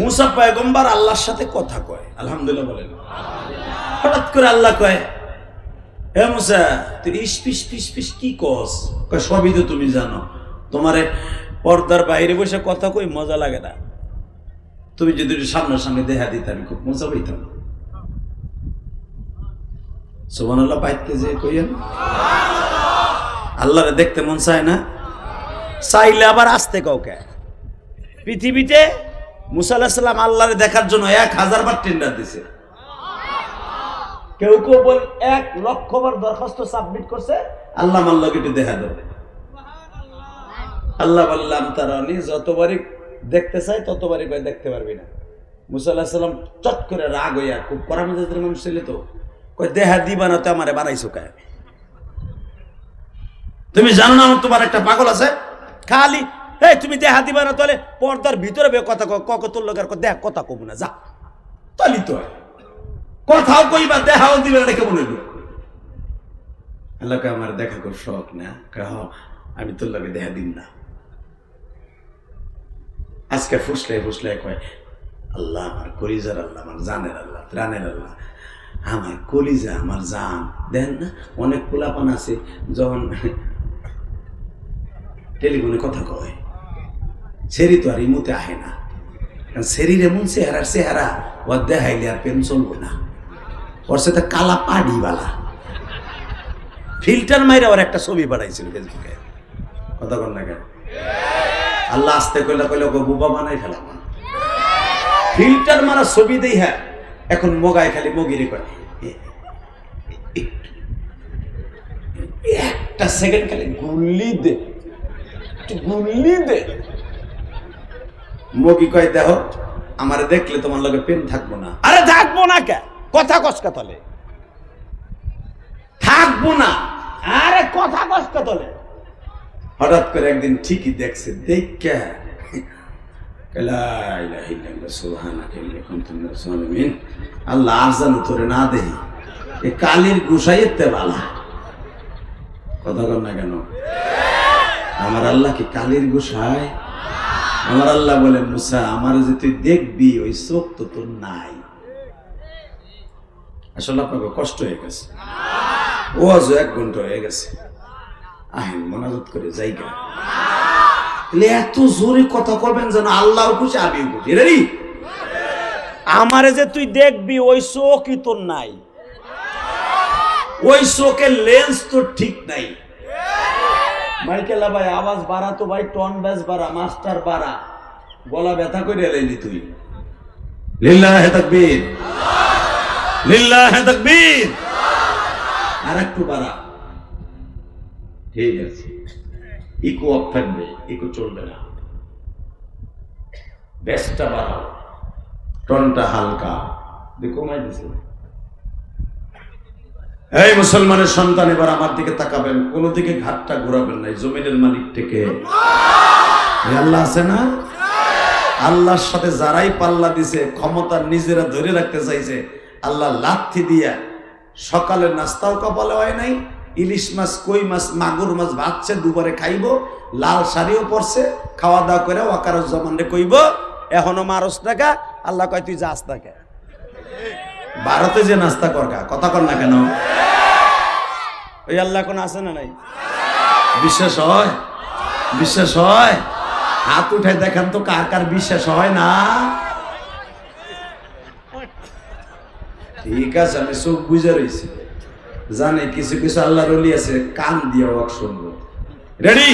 মুসা পয়গম্বর আল্লাহর সাথে কথা কয়, আলহামদুলিল্লাহ বলেন। হঠাৎ করে আল্লাহ কয়, হে মুসা তুই ইস পিস পিস পিস কি কস? কয় সবই তো তুমি জানো, তোমারে পর্দার বাইরে বসে কথা কই মজা লাগে না, তুমি যদি সামনাসামনি দেখা দিতে আমি খুব মজা পাইতাম। সুবহানাল্লাহ পাইতে যে কইেন, আল্লাহরে দেখতে মন চায় না, চাইলে আবার আসতে কাউকে। পৃথিবীতে মুসা আলাইহিস সালাম আল্লাহরে দেখার জন্য 1000 বার টেন্ডার দিছে, কেউ কেউ বল 1,00,000 বার দরখাস্ত সাবমিট করছে, আল্লাহ মাল্লাহকে একটু দেখা দাও। আল্লাহ বললাম তারানি যতবারই দেখতে চাই ততবারই কয় দেখতে পারবি না। মুসা আলাইহিস সালাম চট করে রাগ হইয়া, খুব কড়া মেজাজের মানুষ ছিল তো, কয় দেহা দিবা না তো আমারে বানাইছো কায়? তুমি জানো না আমার তোমার একটা পাগল আছে, খালি এই তুমি দেহা দিবা না তাহলে পর্দার ভিতরে কথা কক তোর লোকের দেখ কথা কব না, যা তালি তো কথাও কইবা দেহাও দিবে না, কেমন হইল? আল্লাহকে আমার দেখা কর শখ না, আমি তোর লোকে দেহা দিন না। আজকে ফুসলাই ফুসলাই কয় আল্লাহ আমার কলিজার আল্লাহ, আমার জানের আল্লাহ, প্রাণের আল্লাহ, আমার কলিজা আমার জান দেন না। অনেক পোলাপান আছে যখন টেলিফোনে কথা কয়, সেরি তো আর ইমুতে আহে না, কারণ সেরির এমন চেহারার চেহারা ও দেখাইলে আর প্রেম চলবো না, ওর সাথে কালা পাড়িওয়ালা ফিল্টার মাইরা ওর একটা ছবি পাঠাইছিল ফেসবুকে, কথা কর না কেন? আল্লাহ আসতে কইলা কইলে ওকে বুবা বানাই ফেলাম, ফিল্টার মারা ছবি দেই। হ্যাঁ এখন মগায় খালি মগিরে কয় একটা সেকেন্ড খালি গুল্লি দে, গুল্লি দে। মগি কয় দেহ আমারে দেখলে তোমার লগে প্রেম থাকবো না। আরে থাকবো না কে, কথা কসকা তলে থাকবো না, আরে কথা কসকা তলে। হঠাৎ করে একদিন ঠিকই দেখছে, দেখা আল্লাহ আর জানো তোরে না দেই এ কালির গুসাইতে বালা, কথা কর না কেন? আমার আল্লাহ কি কালির গুসাই? আমার আল্লাহ বলে মুসা আমার যে তুই দেখবি ওই চোখ তো তোর নাই। আসলে আপনাকে কষ্ট হয়ে গেছে, ও আজ 1 ঘন্টা হয়ে গেছে, আহেন মোনাজাত করে জায়গা এত জোরে কথা কবেন যেন আল্লাহ খুশি আমিও খুশি। রেডি? আমারে যে তুই দেখবি ওই চোখই তোর নাই, ওই চোখের লেন্স তোর ঠিক নাই। মাইকেলা ভাই আওয়াজ বাড়া তো ভাই, টন ব্যাস বাড়া, মাস্টার বাড়া, গলা ব্যথা করে এলাইলি তুই। লিল্লাহে তাকবীর, লিল্লাহে তাকবীর। আর একটু বাড়া, ঠিক আছে। ইকো অফ থাকবে, ইকো চলবে না। বেসটা বাড়াও, টনটা হালকা কমাই দিছে। এই মুসলমানের সন্তান এবার আমার দিকে তাকাবেন, কোন দিকে ঘাটটা ঘোরাবেন না। জমিনের মালিক থেকে আল্লাহ আছে না? আল্লাহর সাথে যারাই পাল্লা দিছে, ক্ষমতা নিজেরা ধরে রাখতে চাইছে, আল্লাহ লাথি দিয়া সকালের নাস্তাও কপালে হয় নাই, ইলিশ মাছ, কই মাছ, মাগুর মাছ ভাজছে, দুপুরে খাইব, লাল শাড়িও পরছে, খাওয়া দাওয়া করে ওয়াকারুজ্জামানে কইব এখনো মারস টাকা। আল্লাহ কয় তুই যাস টাকা, ভারতে যে নাস্তা করকা, কথা কর না কেন? ওই আল্লাহ কোন আছে না নাই? বিশ্বাস হয়? বিশ্বাস হয়? হাত উঠে দেখেন তো কার কার বিশ্বাস হয় না? ঠিক আছে, আমি চোখ বুঝে রয়েছি, জানে কিছু কিছু আল্লাহর ওলি আছে কান দিয়ে ওয়াক শুনবো। রেডি?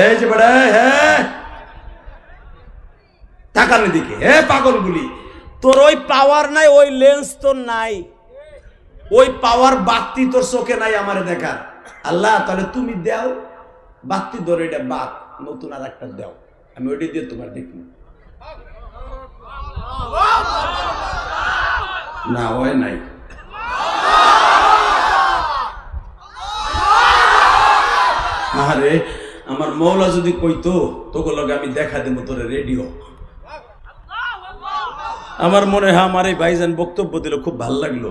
এই যে বড় হ্যাঁ তাকানোর দিকে, হে পাগলগুলি, তোর ওই পাওয়ার নাই, ওই লেন্স তোর নাই, ওই পাওয়ার বাতি তোর চোখে নাই আমারে দেখার। আল্লাহ তাহলে তুমি দাও বাতি, ধরে এটা বাত নতুন আর একটা দাও, আমি ওইটা দিয়ে তোমার দেখি না হয় নাই। আরে আমার মৌলা যদি কইতো তোকে লগে আমি দেখা দেবো তোরে রেডিও। আমার মনে হয় আমার এই ভাইজান বক্তব্য দিল খুব ভাল লাগলো,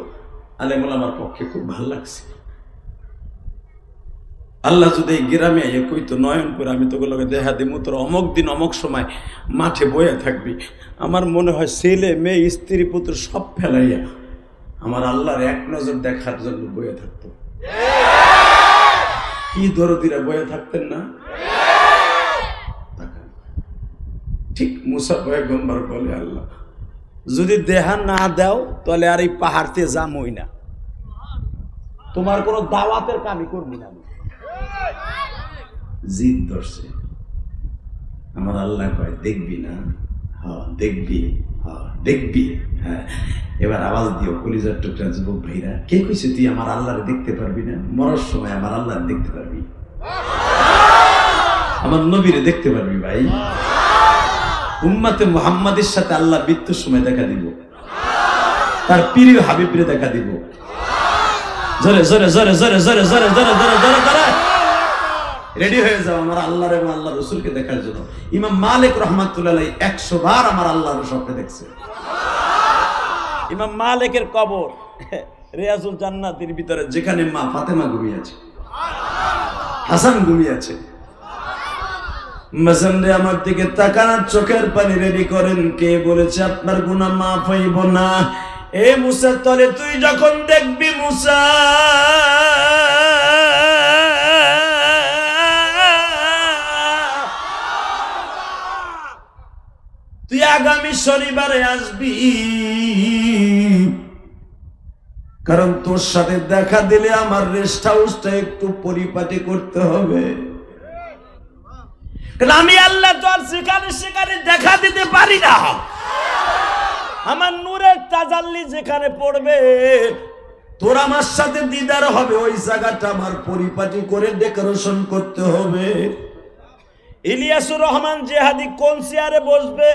আলেমুল আমার পক্ষে খুব ভাল লাগছে। আল্লাহ যদি এই গ্রামে আইয়ে কইতো নয়ন করে আমি তোকে লগে দেখা দেবো, তোর অমক দিন অমক সময় মাঠে বয়ে থাকবি, আমার মনে হয় ছেলে মেয়ে স্ত্রী পুত্র সব ফেলাইয়া আমার আল্লাহর এক নজর দেখার জন্য বয়ে থাকতো। কি দরদিরা বয়ে থাকতেন না? ঠিক মুসা পয়গম্বর বলে আল্লাহ যদি দেহা না দাও তাহলে আর এই পাহাড়তে যামই না, তোমার কোনো দাওয়াতের কামই করবি না। জিদ ধরছে, আমার আল্লাহ কয় দেখবি না? হ্যাঁ দেখবি, হ্যাঁ দেখবি। হ্যাঁ এবার আওয়াজ দিও কলিজার টুকরা যুবক ভাইরা, কে কইছে তুই আমার আল্লাহরে দেখতে পারবি না? মরার সময় আমার আল্লাহরে দেখতে পারবি, আমার নবীরে দেখতে পারবি ভাই। উম্মতে মুহাম্মাদের সাথে আল্লাহ মৃত্যুর সময় দেখা দিব, তার প্রিয় হাবিবরে দেখা দিব। জোরে জোরে জোরে জোরে জোরে জোরে জোরে জোরে জোরে জোরে রেডি হয়ে যাও আমার আল্লাহর এবং আল্লাহ রসুলকে দেখার জন্য। ইমাম মালিক রাহমাতুল্লাহ আলাইহি 100 বার আমার আল্লাহর স্বপ্নে দেখছে। ইমাম মালিকের কবর রিয়াজুল জান্নাতের ভিতরে, যেখানে মা ফাতেমা ঘুমিয়ে আছে, হাসান ঘুমিয়ে আছে। মাসানরে আমার দিকে তাকানোর চোখের পানি রেডি করেন, কে বলেছে আপনার গুনাহ মাফ হইব না? এ মুসা তলে তুই যখন দেখবি মুসা তুই আগামী শনিবারে আসবি, কারণ তোর সাথে দেখা দিলে আমার রেস্ট হাউসটা একটু পরিপাটি করতে হবে। আমি আল্লাহ তো আর সেখানে সেখানে দেখা দিতে পারি না, আমার নূরের তাজাল্লি যেখানে পড়বে তোর আমার সাথে দিদার হবে, ওই জায়গাটা আমার পরিপাটি করে ডেকোরেশন করতে হবে। ইলিয়াসুর রহমান জেহাদি কোন চেয়ারে বসবে,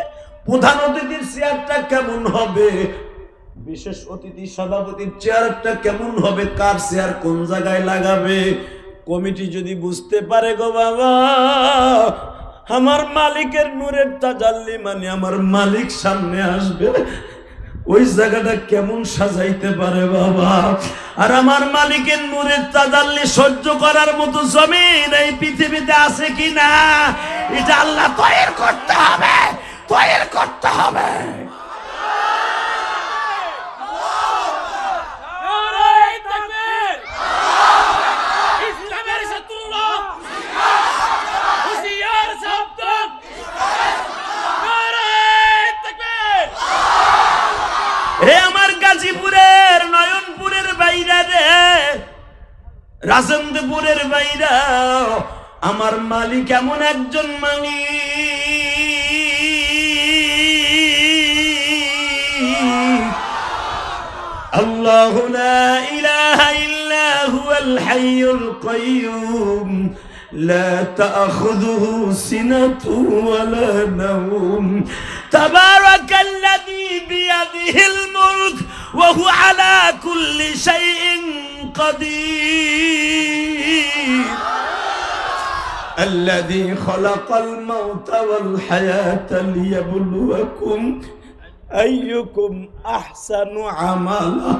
প্রধান অতিথির চেয়ারটা কেমন হবে, বিশেষ অতিথি সভাপতির চেয়ারটা কেমন হবে, কার চেয়ার কোন জায়গায় লাগাবে, কমিটি যদি বুঝতে পারে গো বাবা আমার মালিকের নূরের তাজাল্লি মানে আমার মালিক সামনে আসবে, ওই জায়গাটা কেমন সাজাইতে পারে বাবা। আর আমার মালিকের নূরের তাজাল্লি সহ্য করার মতো জমিন এই পৃথিবীতে আছে কিনা এটা আল্লাহ তৈরি করতে হবে, তৈরি করতে হবে। হে আমার গাজীপুরের নয়নপুরের বাইরা রে, রাজেন্দ্রপুরের বাইরা, আমার মালিক এমন একজন মালিক, আল্লাহু লা ইলাহা ইল্লা হুয়াল হাইয়ুল কাইয়্যুম لا تأخذه سنة ولا نوم تبارك الذي بيده الملك وهو على كل شيء قدير الذي خلق الموت والحياة ليبلوكم أيكم أحسن عملا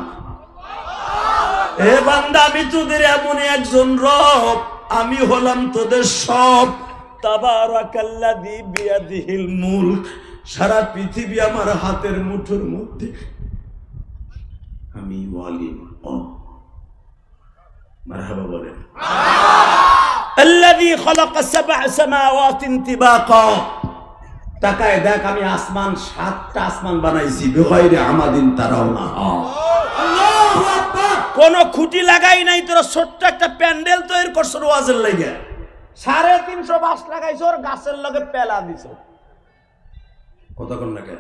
এ বান্দা আমি তোদের এমন একজন রব, আমি হলাম তোদের সব। তাবারাকাল্লাযী বিয়াদিহিল মুলক, সারা পৃথিবী আমার হাতের মুঠোর মধ্যে, আমি ওয়ালি। মারহাবা বলেন। আল্লাযী খালাকা সাবআ সামাওয়াতিন তিবাকা, তাকায় দেখ আমি আসমান, 7টা আসমান বানাইছি, বিগাইরি আমাদিন তারাউনা, আল্লাহু আকবার, কোন খুঁটি লাগাই নাই। তোরা ছোট্ট একটা প্যান্ডেল তৈরি করছ ওয়াজের লাগা, 350 বাঁশ লাগাইছ, আর গাছের লগে পেলা দিছ, কতক্ষণ লাগে।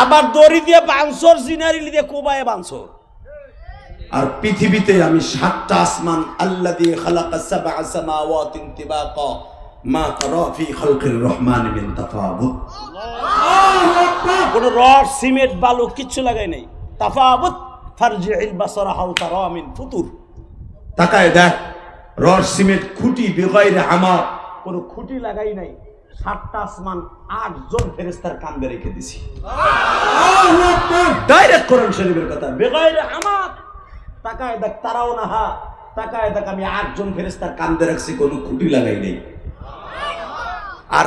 আবার দড়ি দিয়ে বাঁধছর, জিনারি দিয়ে কোবায় বাঁধছর। আর পৃথিবীতে আমি 7টা আসমান, আল্লাযী খালাকা সাবআ সামাওয়াতিন তিবাকা মা তারা ফি খালকির রহমান মিন তাফাবুত। আল্লাহু আকবার। কোন রড সিমেন্ট বালু কিচ্ছু লাগাই নাই। তাফাবুত ফারজিল বাসারা হাল তারা মিন ফুতুর, তাকায় দেখ রড সিমেন্ট খুঁটি বিগাইরে আমার, কোন খুঁটি লাগাই নাই। 7টা আসমান 8 জন ফেরেশতার কাঁধে রেখে দিছি। আল্লাহু আকবার। ডাইরেক্ট কোরআন শরীফের কথা, বিগাইরে আমার। তাকায় দেখ তারাও না, হা তাকায় দেখ আমি 8 জন ফেরেশতার কাঁধে রাখছি, কোন খুঁটি লাগাই নাই। আর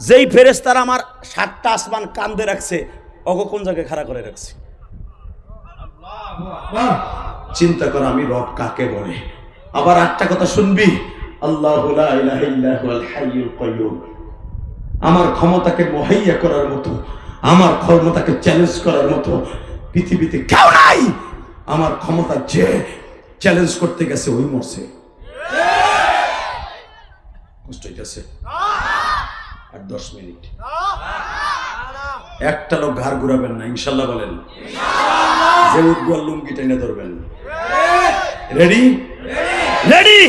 যেই ফেরেশতারা আমার 7টা আসমান কাঁধে রাখছে, ওগো কোন জায়গায় খাড়া করে রাখছে। চিন্তা কর আমি রব কাকে বলে। আবার একটা কথা শুনবি, আল্লাহু লা ইলাহা ইল্লা হুয়াল হাইয়ুল কাইয়্যুম। আমার ক্ষমতাকে মুহাইয়া করার মতো, আমার ক্ষমতাকে চ্যালেঞ্জ করার মতো পৃথিবীতে কেউ নাই। আমার ক্ষমতা যে চ্যালেঞ্জ করতে গেছে ওই মরছে। কষ্ট হইতেছে। আর 10 মিনিট, একটা লোক ঘাড় ঘুরাবেন না, ইনশাল্লাহ বলেন। যে উদ্গল লুঙ্গি টেনে ধরবেন। রেডি রেডি,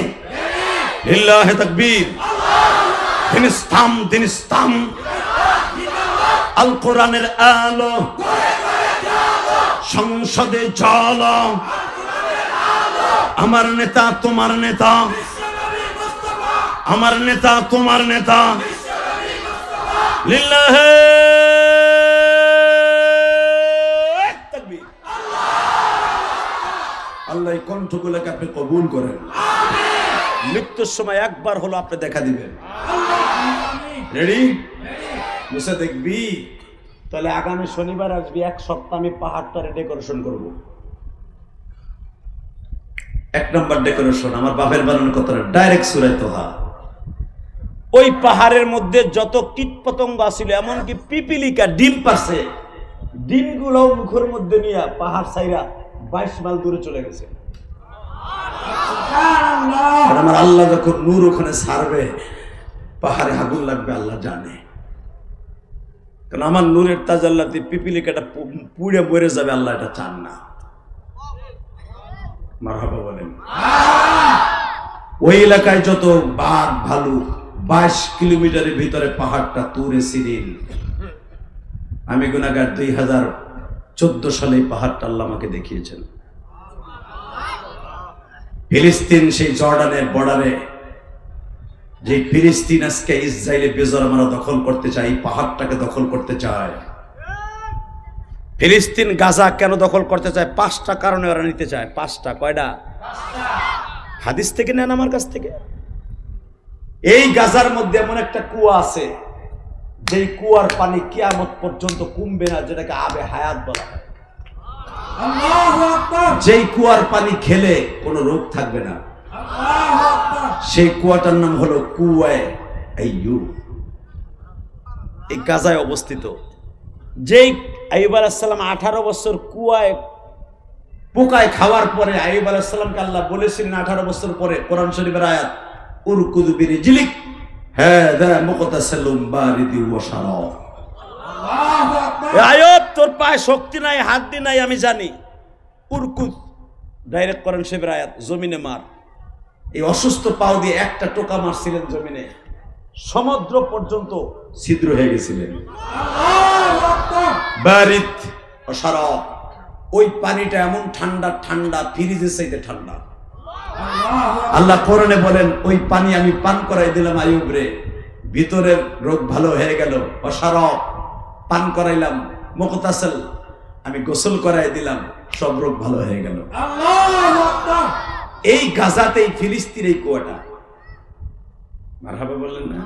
লিল্লাহি তাকবীর। দিনিস্তাম দিনিস্তাম, আল কোরআনের আলো সংসদে চলো, আমার নেতা তোমার নেতা, আমার নেতা তোমার নেতা, লিল্লাহি তাকবীর। আল্লাহ এই কণ্ঠগুলোকে আপনি কবুল করেন। মৃত্যুর সময় একবার হলো আপনি দেখা দিবেন। রেডি? মুসে দেখবি? তাহলে আগামী শনিবার আসবি, 1 সপ্তাহ আমি পাহাড়টারে ডেকোরেশন করব। 1 নম্বর ডেকোরেশন আমার বাপের বানানোর কথা, ডাইরেক্ট সূরা তোহা। ওই পাহাড়ের মধ্যে যত কীট পতঙ্গ আছিল, এমনকি পিপিলিকা ডিম পারছে, ডিমগুলো মুখের মধ্যে নিয়ে পাহাড় ছাইরা 22 মাইল দূরে চলে গেছে। আমার আল্লাহ যখন নূর ওখানে ছাড়বে, পাহাড়ে আগুন লাগবে আল্লাহ জানে। কারণ আমার নূরের তাজাল্লাতে পিপিলিকাটা পুড়ে মরে যাবে, আল্লাহ এটা চান না। মারহাবা বলেন। ওই এলাকায় যত বাঘ ভালু, 22 কিলোমিটারের ভিতরে পাহাড়টা তুরে সিরিল। আমি গুনাহগার, 2014 সালে পাহাড়টা আল্লাহ আমাকে দেখিয়েছেন। ফিলিস্তিন, সেই জর্ডানের বর্ডারে যে ফিলিস্তিন আজকে ইসরায়েলে বেজরমারা দখল করতে চায়, এই পাহাড়টাকে দখল করতে চায়। ফিলিস্তিন গাজা কেন দখল করতে চায়? 5টা কারণে ওরা নিতে চায়। 5টা, কয়টা? হাদিস থেকে নেন, আমার কাছ থেকে। এই গাজার মধ্যে এমন একটা কুয়া আছে, যেই কুয়ার পানি কিয়ামত পর্যন্ত কমবে না, যেটাকে আবে হায়াত বলা হয়। আল্লাহু আকবার। যেই কুয়ার পানি খেলে কোনো রোগ থাকবে না, আল্লাহু আকবার। সেই কুয়াটার নাম হলো কুয়ায়ে আইয়ুব। এই গাজায় অবস্থিত। যেই আইয়ুব আলাইহিস সালাম 18 বছর কুয়ায় পোকায় খাওয়ার পরে আইয়ুব আলাইহিস সালামকে আল্লাহ বলেছিলেন 18 বছর পরে, কোরআন শরীফের আয়াত, উরকুদু বিরিজলিক হাযা মুকতাসালুম বারিদি ওয়া শারাব। আল্লাহু আকবার। আইয়ুব, তোর পায়ে শক্তি নাই, হাত দি নাই, আমি জানি। উরকুদ, ডাইরেক্ট কোরআন শরীফের আয়াত, জমিনে মার। এই অসুস্থ পাও দিয়ে একটা টোকা মারছিলেন জমিনে, সমুদ্র পর্যন্ত ছিদ্র হয়ে গেছিলেন। আল্লাহু আকবার। বারিদ ওয়া শারাব, ওই পানিটা এমন ঠান্ডা, ঠান্ডা ফ্রিজের চাইতে ঠান্ডা। আল্লাহ কোরআনে বলেন, ওই পানি আমি পান করাই দিলাম আইয়ুব রে, ভিতরের রোগ ভালো হয়ে গেল। ওয়া শারাব, পান করাইলাম। মুকতাসাল, আমি গোসল করাই দিলাম, সব রোগ ভালো হয়ে গেল। এই গাজাতে, এই ফিলিস্তিন, এই কুয়াটা, মারহাবা বললেন না?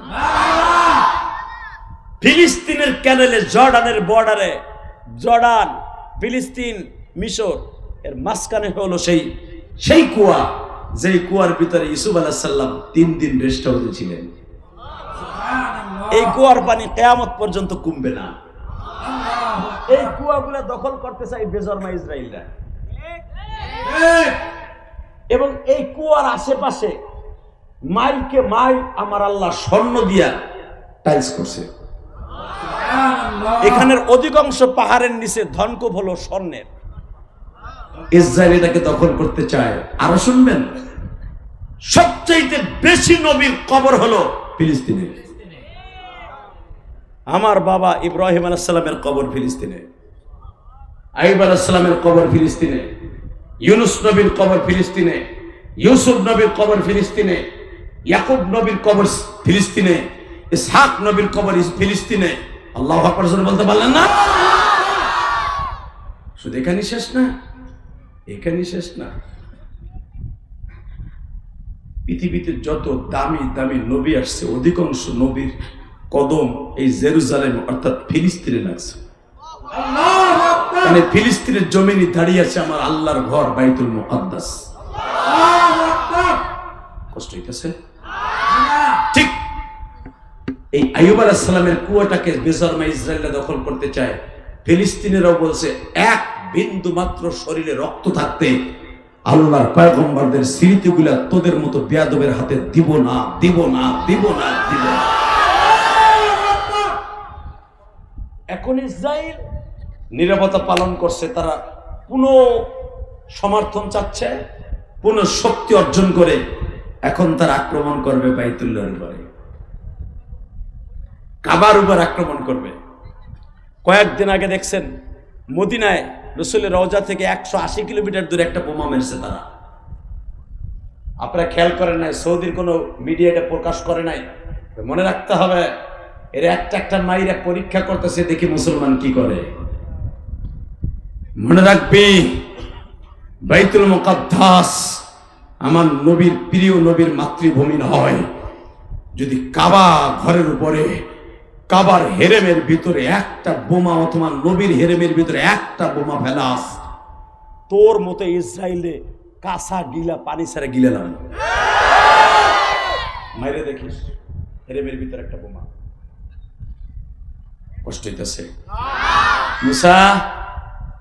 ফিলিস্তিনের ক্যানেলে, জর্ডানের বর্ডারে, জর্ডান, ফিলিস্তিন, মিশর এর মাঝখানে হলো সেই কুয়া, যেই কুয়ার ভিতরে ইউসুফ আলাইহিস সালাম 3 দিন রেস্ট হাউসে ছিলেন। এই কুয়ার পানি কিয়ামত পর্যন্ত কমবে না। এই কুয়াগুলো দখল করতে চাই বেজরমা ইসরায়েলরা, এবং এই কুয়ার আশেপাশে মাইলকে মাইল আমার আল্লাহ স্বর্ণ দিয়া টাইলস করছে। এখানের অধিকাংশ পাহাড়ের নিচে ধনকুপ হলো স্বর্ণের। ইসরায়েল এটাকে দখল করতে চায়। আরো শুনবেন, সবচাইতে বেশি নবীর কবর হলো ফিলিস্তিনে। আমার বাবা ইব্রাহিম আলাইহিস সালামের কবর ফিলিস্তিনে, আইয়ুব আলাইহিস সালামের কবর ফিলিস্তিনে, ইউনুস নবীর কবর ফিলিস্তিনে, ইউসুফ নবীর কবর ফিলিস্তিনে, ইয়াকুব নবীর কবর ফিলিস্তিনে, ইসহাক নবীর কবর ফিলিস্তিনে। আল্লাহু আকবার বলতে পারলেন না? শুধু এখানেই শেষ না, এখানেই শেষ না। পৃথিবীতে যত দামি দামি নবী আসছে, অধিকাংশ নবীর কদম এই জেরুজালেম অর্থাৎ ফিলিস্তিনে লাগছে। মানে ফিলিস্তিনের জমিনে দাঁড়িয়ে আছে আমার আল্লাহর ঘর বাইতুল মুকাদ্দাস। কষ্ট হইতেছে? ঠিক এই আইয়ুব আলাইহিস সালামের কুয়াটাকে বেজরমা ইসরায়েলরা দখল করতে চায়। ফিলিস্তিনেরাও বলছে, এক বিন্দু মাত্র শরীরে রক্ত থাকতে আল্লাহর পয়গম্বরদের স্মৃতিগুলা তোদের মতো বেয়াদবের হাতে দিব না, দিব না, দিব না, দিব না। এখন ইসরায়েল নীরবতা পালন করছে, তারা পুনঃ সমর্থন চাচ্ছে, পুনঃ শক্তি অর্জন করে এখন তারা আক্রমণ করবে বাইতুল্লাহর উপরে, কাবার উপর আক্রমণ করবে। কয়েকদিন আগে দেখছেন মদিনায় রাসূলের রওজা থেকে 180 কিলোমিটার দূরে একটা বোমা মেরেছে তারা। আপনারা খেয়াল করেন নাই, সৌদির কোনো মিডিয়া এটা প্রকাশ করে নাই। মনে রাখতে হবে, এর একটা একটা মাইরা পরীক্ষা করতেছে, দেখি মুসলমান কি করে। মনে রাখবি, বাইতুল মুকাদ্দাস আমার নবীর প্রিয় নবীর মাতৃভূমি নয়। যদি কাবা ঘরের উপরে, কাবার হেরেমের ভিতরে একটা বোমা, অথবা নবীর হেরেমের ভিতরে একটা বোমা ফেলাস, তোর মতো ইসরায়েলে কাঁচা গিলা পানি ছাড়া গিলালাম। মাইরে দেখিস হেরেমের ভিতরে একটা বোমা। কষ্ট হইতেছে? মুসা,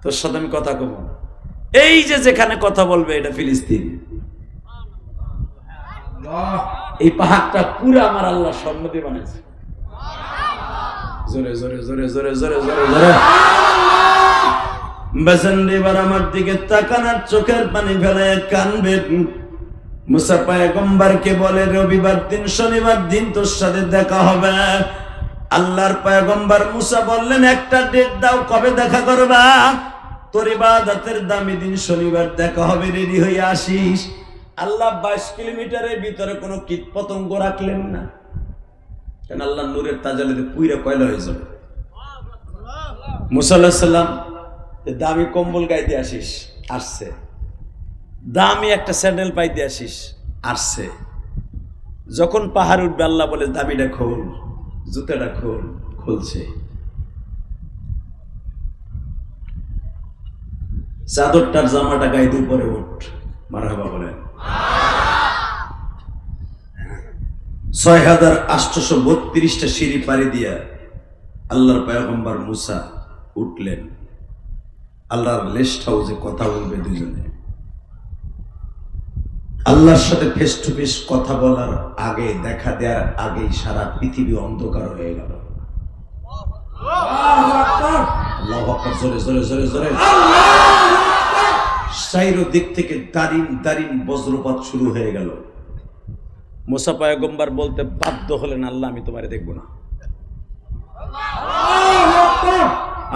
তোর সাথে আমি কথা কব। এই যে যেখানে কথা বলবে এটা ফিলিস্তিন। এই পাহাড়টা পুরো আমার আল্লাহ স্বর্ণ দিয়ে বানাইছে। জোরে জোরে জোরে জোরে জোরে জোরে জোরে বেসেন্ডি বার আমার দিকে তাকানোর চোখের পানি ফেলে কানবে। মুসা পয়গম্বরকে বলে, রবিবার দিন, শনিবার দিন তোর সাথে দেখা হবে। আল্লাহর পয়গম্বর মুসা বললেন, একটা ডেট দাও, কবে দেখা করবা? তোর ইবাদতের দামি দিন শনিবার দেখা হবে, রেডি হয়ে আসিস। আল্লাহ 22 কিলোমিটারের ভিতরে কোনো কীট পতঙ্গ রাখলেন না, কেন আল্লাহ নূরের তাজালিতে পুইরা কয়লা হয়ে যাবে। মুসা আলাইহিস সালাম, দামি কম্বল গাইতে আসিস, আসছে। দামি একটা স্যান্ডেল পাইতে আসিস, আসছে। যখন পাহাড় উঠবে আল্লাহ বলে, দামিটা খোল, জুতাটা খোল, খুলছে। চাদরটার জামাটা গাইতে উপরে উঠ, মারহাবা বলেন। 6832টা সিঁড়ি পাড়ি দিয়া আল্লাহর পয়গম্বর মুসা উঠলেন। আল্লাহর লেস্ট হাউসে কথা বলবে দুজনে। আল্লাহর সাথে ফেস টু ফেস কথা বলার আগে, দেখা দেওয়ার আগেই সারা পৃথিবী অন্ধকার হয়ে গেল। আল্লাহু আকবার, জোরে জোরে জোরে জোরে। চাইরো দিক থেকে দারিম দারিম বজ্রপাত শুরু হয়ে গেল। মুসা পয়গম্বর বলতে বাধ্য হলেন, আল্লাহ আমি তোমারে দেখব না।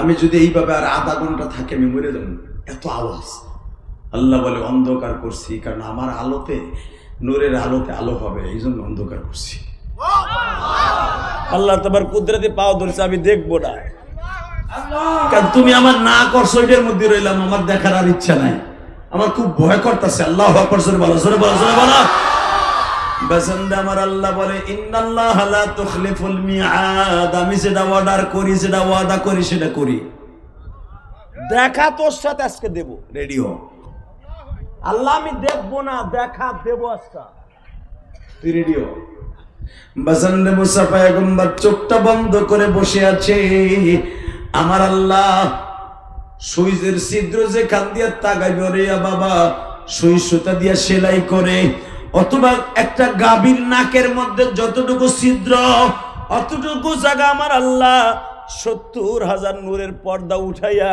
আমি যদি এইভাবে আর আধা ঘন্টা থাকে আমি মরে যাব, এত আওয়াজ। আল্লাহ বলে, অন্ধকার করছি কারণ আমার আলোতে, নূরের আলোতে আলো হবে, এই জন্য অন্ধকার করছি। আল্লাহ তোমার কুদরতে পাও ধরছে, আমি দেখবো না। কারণ তুমি আমার না করছো এটার মধ্যে রইলাম, আমার দেখার আর ইচ্ছা নাই, আমার খুব ভয় করতেছে। আল্লাহু আকবার, জোরে বলো, জোরে বলো, জোরে বলো। বাজানদা আমার আল্লাহ বলে ইন্নাল্লাহা লা তুখলিফুল মিআদ, আমি যেটা অর্ডার করি, যেটা ওয়াদা করি সেটা করি। দেখা তোর সাথে আজকে দেব, রেডি হ। আল্লাহ আমি দেখবো না, দেখা দেব আজকে, তুই রেডি হ। বাজানদা মুসা পয়গম্বর চোখটা বন্ধ করে বসে আছে। আমার আল্লাহ সুইজের ছিদ্র যে কান দিয়া তাকাইবে রে বাবা, সুই সুতা দিয়া সেলাই করে, অথবা একটা গাভীর নাকের মধ্যে যতটুকু ছিদ্র অতটুকু জায়গা আমার আল্লাহ 70,000 নূরের পর্দা উঠাইয়া,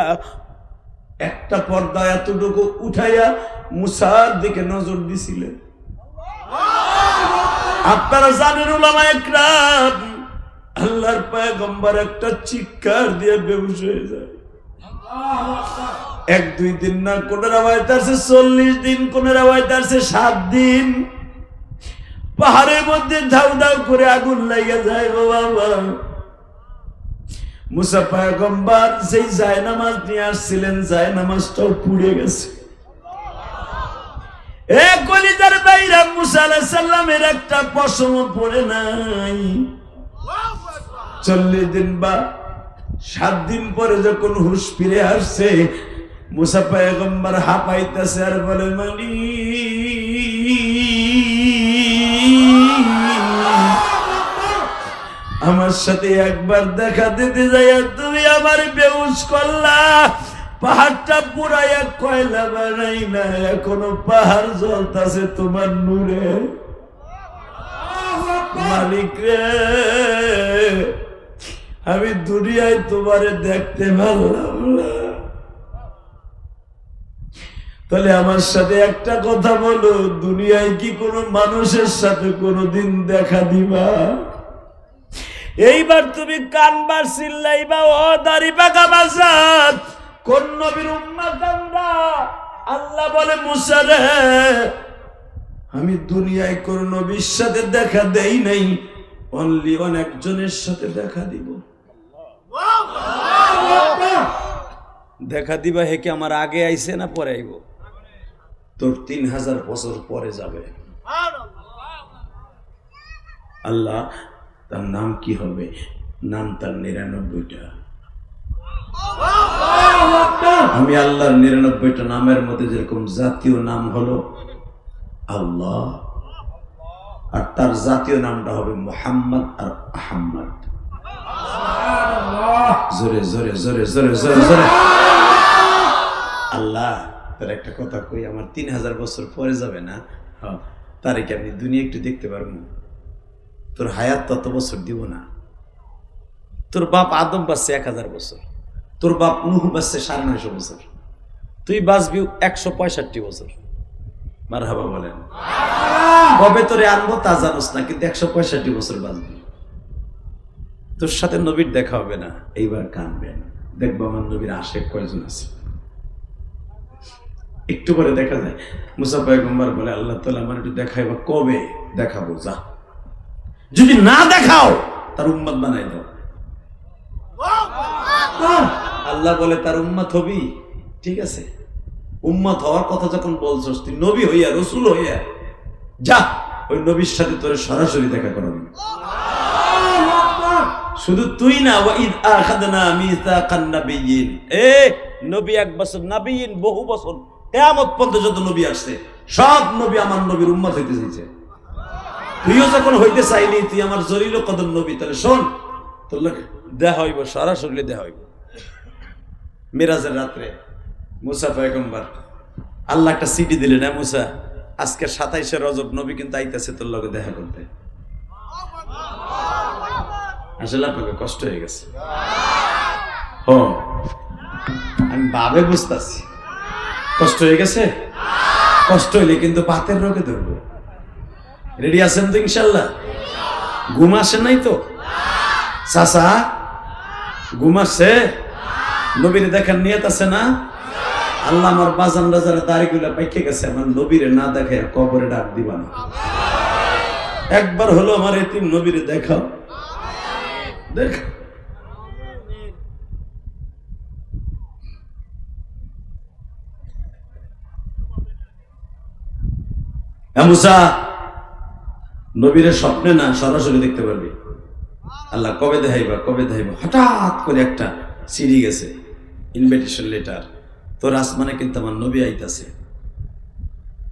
একটা পর্দা এতটুকু উঠাইয়া মুসার দিকে নজর দিছিলেন। আপনারা জানেন উলামা একরাম, আল্লাহর পয়গম্বর একটা চিৎকার দিয়ে বেহুশ হয়ে যায়। 1-2 দিন না, কোন রাওয়ায়াত আছে 40 দিন, কোন রাওয়ায়াত আছে 7 দিন। পাহাড়ের মধ্যে ধাউ ধাউ করে আগুন লাগিয়ে যায় গো বাবা। মুসা পয়গম্বর যেই জায়নামাজ নিয়ে আসছিলেন, জায়নামাজটাও পুড়ে গেছে। এ কলিজার বাইরা, মুসা আলাইহিস সালামের একটা পশম পড়ে নাই। 40 দিন বা 7 দিন পরে যখন হুঁশ ফিরে আসছে, মুসা পয়গম্বর হাঁপাইতেছে আর বলে মানি আমার সাথে একবার দেখা দিতে যাইয়া তুমি আমার বেহুশ করলা, পাহাড়টা পুরাইয়া কয়লা বানাই না, এখনো পাহাড় জ্বলতাছে তোমার নূরে। মালিক রে, আমি দুনিয়ায় তোমারে দেখতে পারলাম না, তাহলে আমার সাথে একটা কথা বলো, দুনিয়ায় কি কোনো মানুষের সাথে কোনোদিন দেখা দিবা? এইবার তুমি কানবার চিল্লাইবা, ও দাড়ি পাকা বাজাত, কোন নবীর উম্মত আমরা? আল্লাহ বলে মুসা রে, আমি দুনিয়ায় কোন নবীর সাথে দেখা দেই নাই, অনলি একজনের সাথে দেখা দিব। দেখা দিবা হে কি আমার আগে আইছে না পরে আইব? তোর 3000 বছর পরে যাবে। আল্লাহ তার নাম কি হবে? নাম তার 99টা। আমি আল্লাহর 99টা নামের মধ্যে যেরকম জাতীয় নাম হলো আল্লাহ, আর তার জাতীয় নামটা হবে মুহাম্মদ আর আহমদ। জোরে জোরে জোরে জোরে জোরে জোরে। আল্লাহ তার একটা কথা কই, আমার 3000 বছর পরে যাবে না, তারে কি আমি দুনিয়া একটু দেখতে পারবো? তোর হায়াত তত বছর দিব না। তোর বাপ আদম বাঁচছে 1000 বছর, তোর বাপ নূহ বাঁচছে 950 বছর, তুই বাঁচবি 165 বছর। মারহাবা বলেন। কবে তোরে আনবো তা জানোস না, কিন্তু 165 বছর বাঁচবি। তোর সাথে নবীর দেখা হবে না, এইবার কানবেন, দেখবো আমার নবীর আশেক কয়জন আছে। একটু পরে দেখা যায়। মুসা পয়গম্বর বলে আল্লাহ তাআলা আমার একটু দেখাইবা। কবে? দেখাবো, যা। যদি না দেখাও তার উম্মত বানাই দাও। আল্লাহ বলে তার উম্মত হবি, ঠিক আছে, উম্মত হওয়ার কথা যখন বলছস, তুই নবী হইয়া, রসুল হইয়া যা, ওই নবীর সাথে তোর সরাসরি দেখা করাবি। শুধু তুই না, ওয়াইদ আখাযনা মিসাকান নাবিয়্যিন, এ নবী 1 বছর, নাবিয়্যিন বহু বছর, কিয়ামত পর্যন্ত যত নবী আসছে সব নবী আমার নবীর উম্মত হইতে চাইছে। তুইও যখন হইতে চাইলি, তুই আমার জলিল কদম নবী, তাহলে শোন, তোর লোক দেখা হইব, সরাসরি দেখা হইব। মিরাজের রাত্রে মুসা পয়গম্বর আল্লাহ একটা সিটি দিলেন, না মুসা আজকে 27শে রজব, নবী কিন্তু আইতাছে তোর লগে দেখা করতে। আসলে আপনাকে কষ্ট হয়ে গেছে। ও আমি ভাবে বুঝতেছি কষ্ট হয়ে গেছে। কষ্ট হইলে কিন্তু বাতের রোগে ধরবো। রেডি আছেন তো ইনশাল্লাহ? ঘুম আসেন নাই তো? চাচা ঘুম আসছে? নবীরে দেখার নিয়ত আছে না? আল্লাহ আমার বাজান রাজার দাড়িগুলা পাইকে গেছে, আমার নবীরে না দেখে কবরে ডাক দিবা না। একবার হলো আমার এতিম নবীরে দেখাও, দেখ। মুসা, নবীরে স্বপ্নে না সরাসরি দেখতে পারবি। আল্লাহ কবে দেখাইবা কবে দেখাইবা, হঠাৎ করে একটা চিঠি গেছে, ইনভিটেশন লেটার, তোর আসমানে কিন্তু আমার নবী আইতাছে।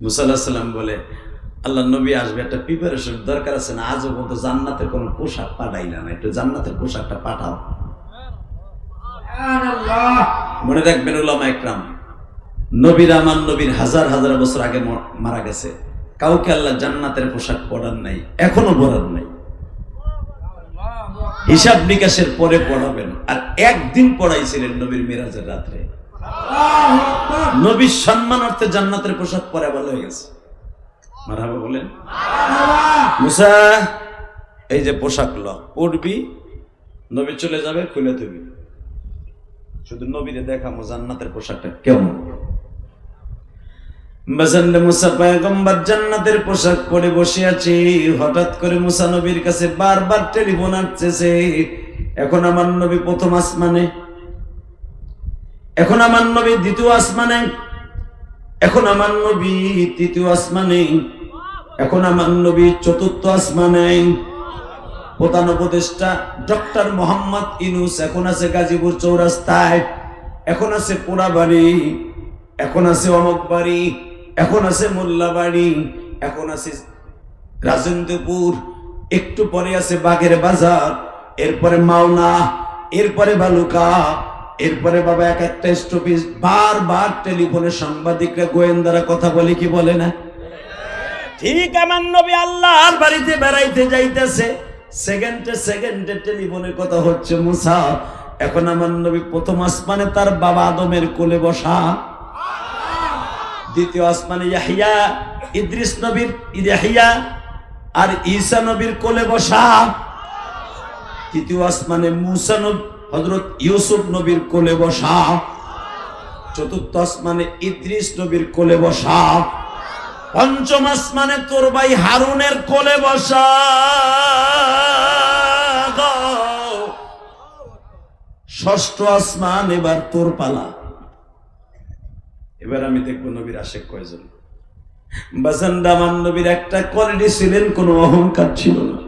মুসা আলাইহিস সালাম বলে, আল্লাহ নবী আসবে, একটা প্রিপারেশন দরকার আছে না, আজও পর্যন্ত জান্নাতের কোনো পোশাক পাঠাইলা না, একটু জান্নাতের পোশাকটা পাঠাও। মনে রাখবেন উলামা ইকরাম, নবীরা আমার নবীর হাজার হাজার বছর আগে মারা গেছে, কাউকে আল্লাহ জান্নাতের পোশাক পরান নাই, এখনো পরান নাই। হিসাব নিকাশের পরে পড়াবেন। আর একদিন পড়াইছিলেন নবীর মিরাজের রাত্রে। নবীর সম্মানার্থে জান্নাতের পোশাক পরে ভালো হয়ে গেছে। মারহাবা বলেন। মুসা, এই যে পোশাক ল, পড়বি, নবী চলে যাবে, খুলে দিবি, শুধু নবীরে দেখামো জান্নাতের পোশাকটা কেমন। মুসা পয়গম্বর জান্নাতের পোশাক পরে বসে আছে। হঠাৎ করে মুসা নবীর কাছে বারবার টেলিফোন আসছে। এখন আমার নবী প্রথম আসমানে, এখন আমার নবী দ্বিতীয় আসমানে, এখন আমার নবী তৃতীয় আসমানে, এখন আমার নবী চতুর্থ আসমানে। প্রধান উপদেষ্টা ডক্টর মোহাম্মদ ইউনূস এখন আছে গাজীপুর চৌরাস্তায়, এখন আছে পোড়াবাড়ি, এখন আছে অমক বাড়ি, এখন আছে মোল্লাবাড়ি, এখন আছে রাজেন্দ্রপুর, একটু পরে আছে বাগের বাজার, এরপরে মাওনা, এরপরে বালুকা, এরপরে বাবা এক একটা স্টপেজ। বারবার টেলিফোনে সাংবাদিকরা গোয়েন্দারা কথা বলে, কি বলে না? ঠিক আমার নবী আল্লাহর বাড়িতে বেড়াইতে যাইতেছে, সেকেন্ডে সেকেন্ডে টেলিফোনে কথা হচ্ছে। মুসা, এখন আমার নবী প্রথম আসমানে তার বাবা আদমের কোলে বসা, দ্বিতীয় আসমানে ইয়াহিয়া ইদ্রিস নবীর ইয়াহিয়া আর ঈসা নবীর কোলে বসা, তৃতীয় আসমানে মুসা নবী হযরত ইউসুফ নবীর কোলে বসা, চতুর্থ আসমানে ইদ্রিস নবীর কোলে বসা, পঞ্চম আসমানে তোর ভাই হারুনের কোলে বসা। ষষ্ঠ আসমান এবার তোর পালা। এবার আমি দেখবো নবীর আশেক কয়জন। বাজান্দামান নবীর একটা কোয়ালিটি ছিলেন, কোনো অহংকার ছিল না।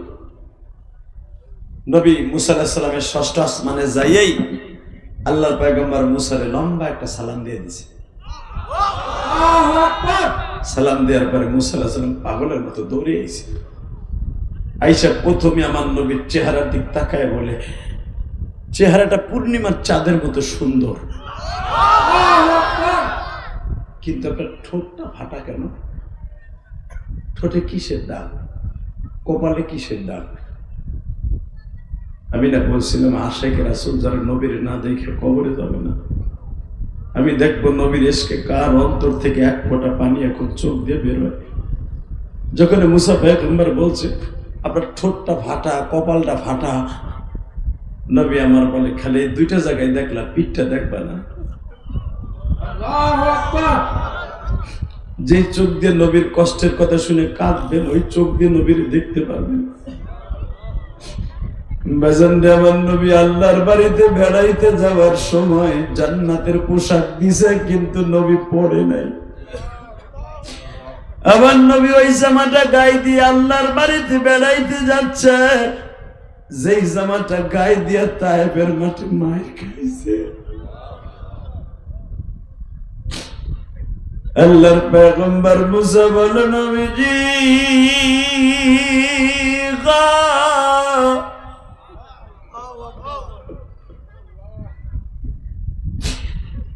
নবী মুসা আলাইহিস সালামের ষষ্ঠ আসমানে যাইয়েই আল্লাহর পয়গম্বর মুসারে লম্বা একটা সালাম দিয়ে দিয়েছে। সালাম দেওয়ার পরে মুসা আলাইহিস সালাম পাগলের মতো দৌড়ে আইছে। আইসা প্রথমে আমার নবীর চেহারার দিক তাকায় বলে, চেহারাটা পূর্ণিমার চাঁদের মতো সুন্দর, কিন্তু আপনার ঠোঁটটা ফাটা কেন? ঠোঁটে কিসের দাগ? কপালে কিসের দাগ? আমি না বলছিলাম আশেক রাসূল যারা নবীর না দেখে কবরে যাবে না। আমি দেখবো নবীর ইশকে কার অন্তর থেকে এক ফোঁটা পানি এখন চোখ দিয়ে বের হয়। যখন মুসা পয়গম্বর বলছে আপনার ঠোঁটটা ফাটা, কপালটা ফাটা, নবী আমার বলে খালি দুইটা জায়গায় দেখলা, পিঠটা দেখবা না? যে চোখ দিয়ে নবীর কষ্টের কথা শুনে কাঁদবেন, ওই চোখ দিয়ে নবীর দেখতে পারবেন। বাজানরে আমার নবী আল্লাহর বাড়িতে বেড়াইতে যাওয়ার সময় জান্নাতের পোশাক দিছে, কিন্তু নবী পরে নাই। আমার নবী ওই জামাটা গায়ে দিয়ে আল্লাহর বাড়িতে বেড়াইতে যাচ্ছে, যেই জামাটা গায়ে দিয়ে তায়েফের মাঠে মার খাইছে। আল্লাহর পয়গম্বর মুসা বলে, নবীজি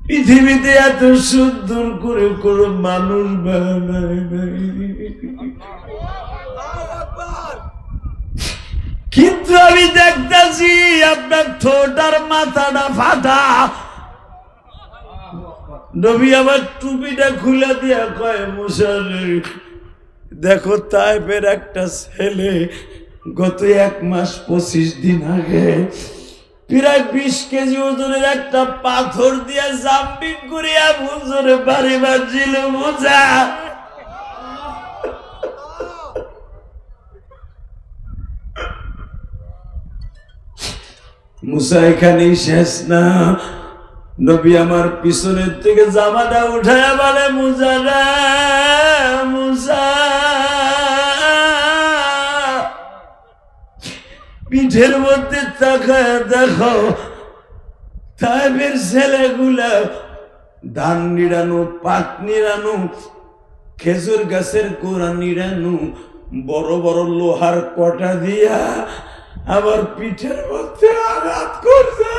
পৃথিবীতে এত সুন্দর করে কোন মানুষ বানায় নাই, কিন্তু আমি দেখতেছি আপনার ঠোঁট আর মাথাটা ফাটা। নবী আমার টুপিটা খুলে দিয়া কয়, মুসা দেখো তাইফের একটা ছেলে গত 1 মাস 25 দিন আগে প্রায় 20 কেজি ওজনের একটা পাথর দিয়া জাম্পিং করিয়া মুসরে বাড়ি বাজছিল। মুসা মুসা এখানেই শেষ না। নবী আমার পিছনের থেকে জামাটা উঠায় বলে, মুসা রে মুসা পিঠের মধ্যে তাকায় দেখো তাইবের ছেলেগুলা ধান নিড়ানো, পাট নিড়ানো, খেজুর গাছের কোড়া নিড়ানো, বড় বড় লোহার কটা দিয়া আবার পিঠের মধ্যে আঘাত করছে।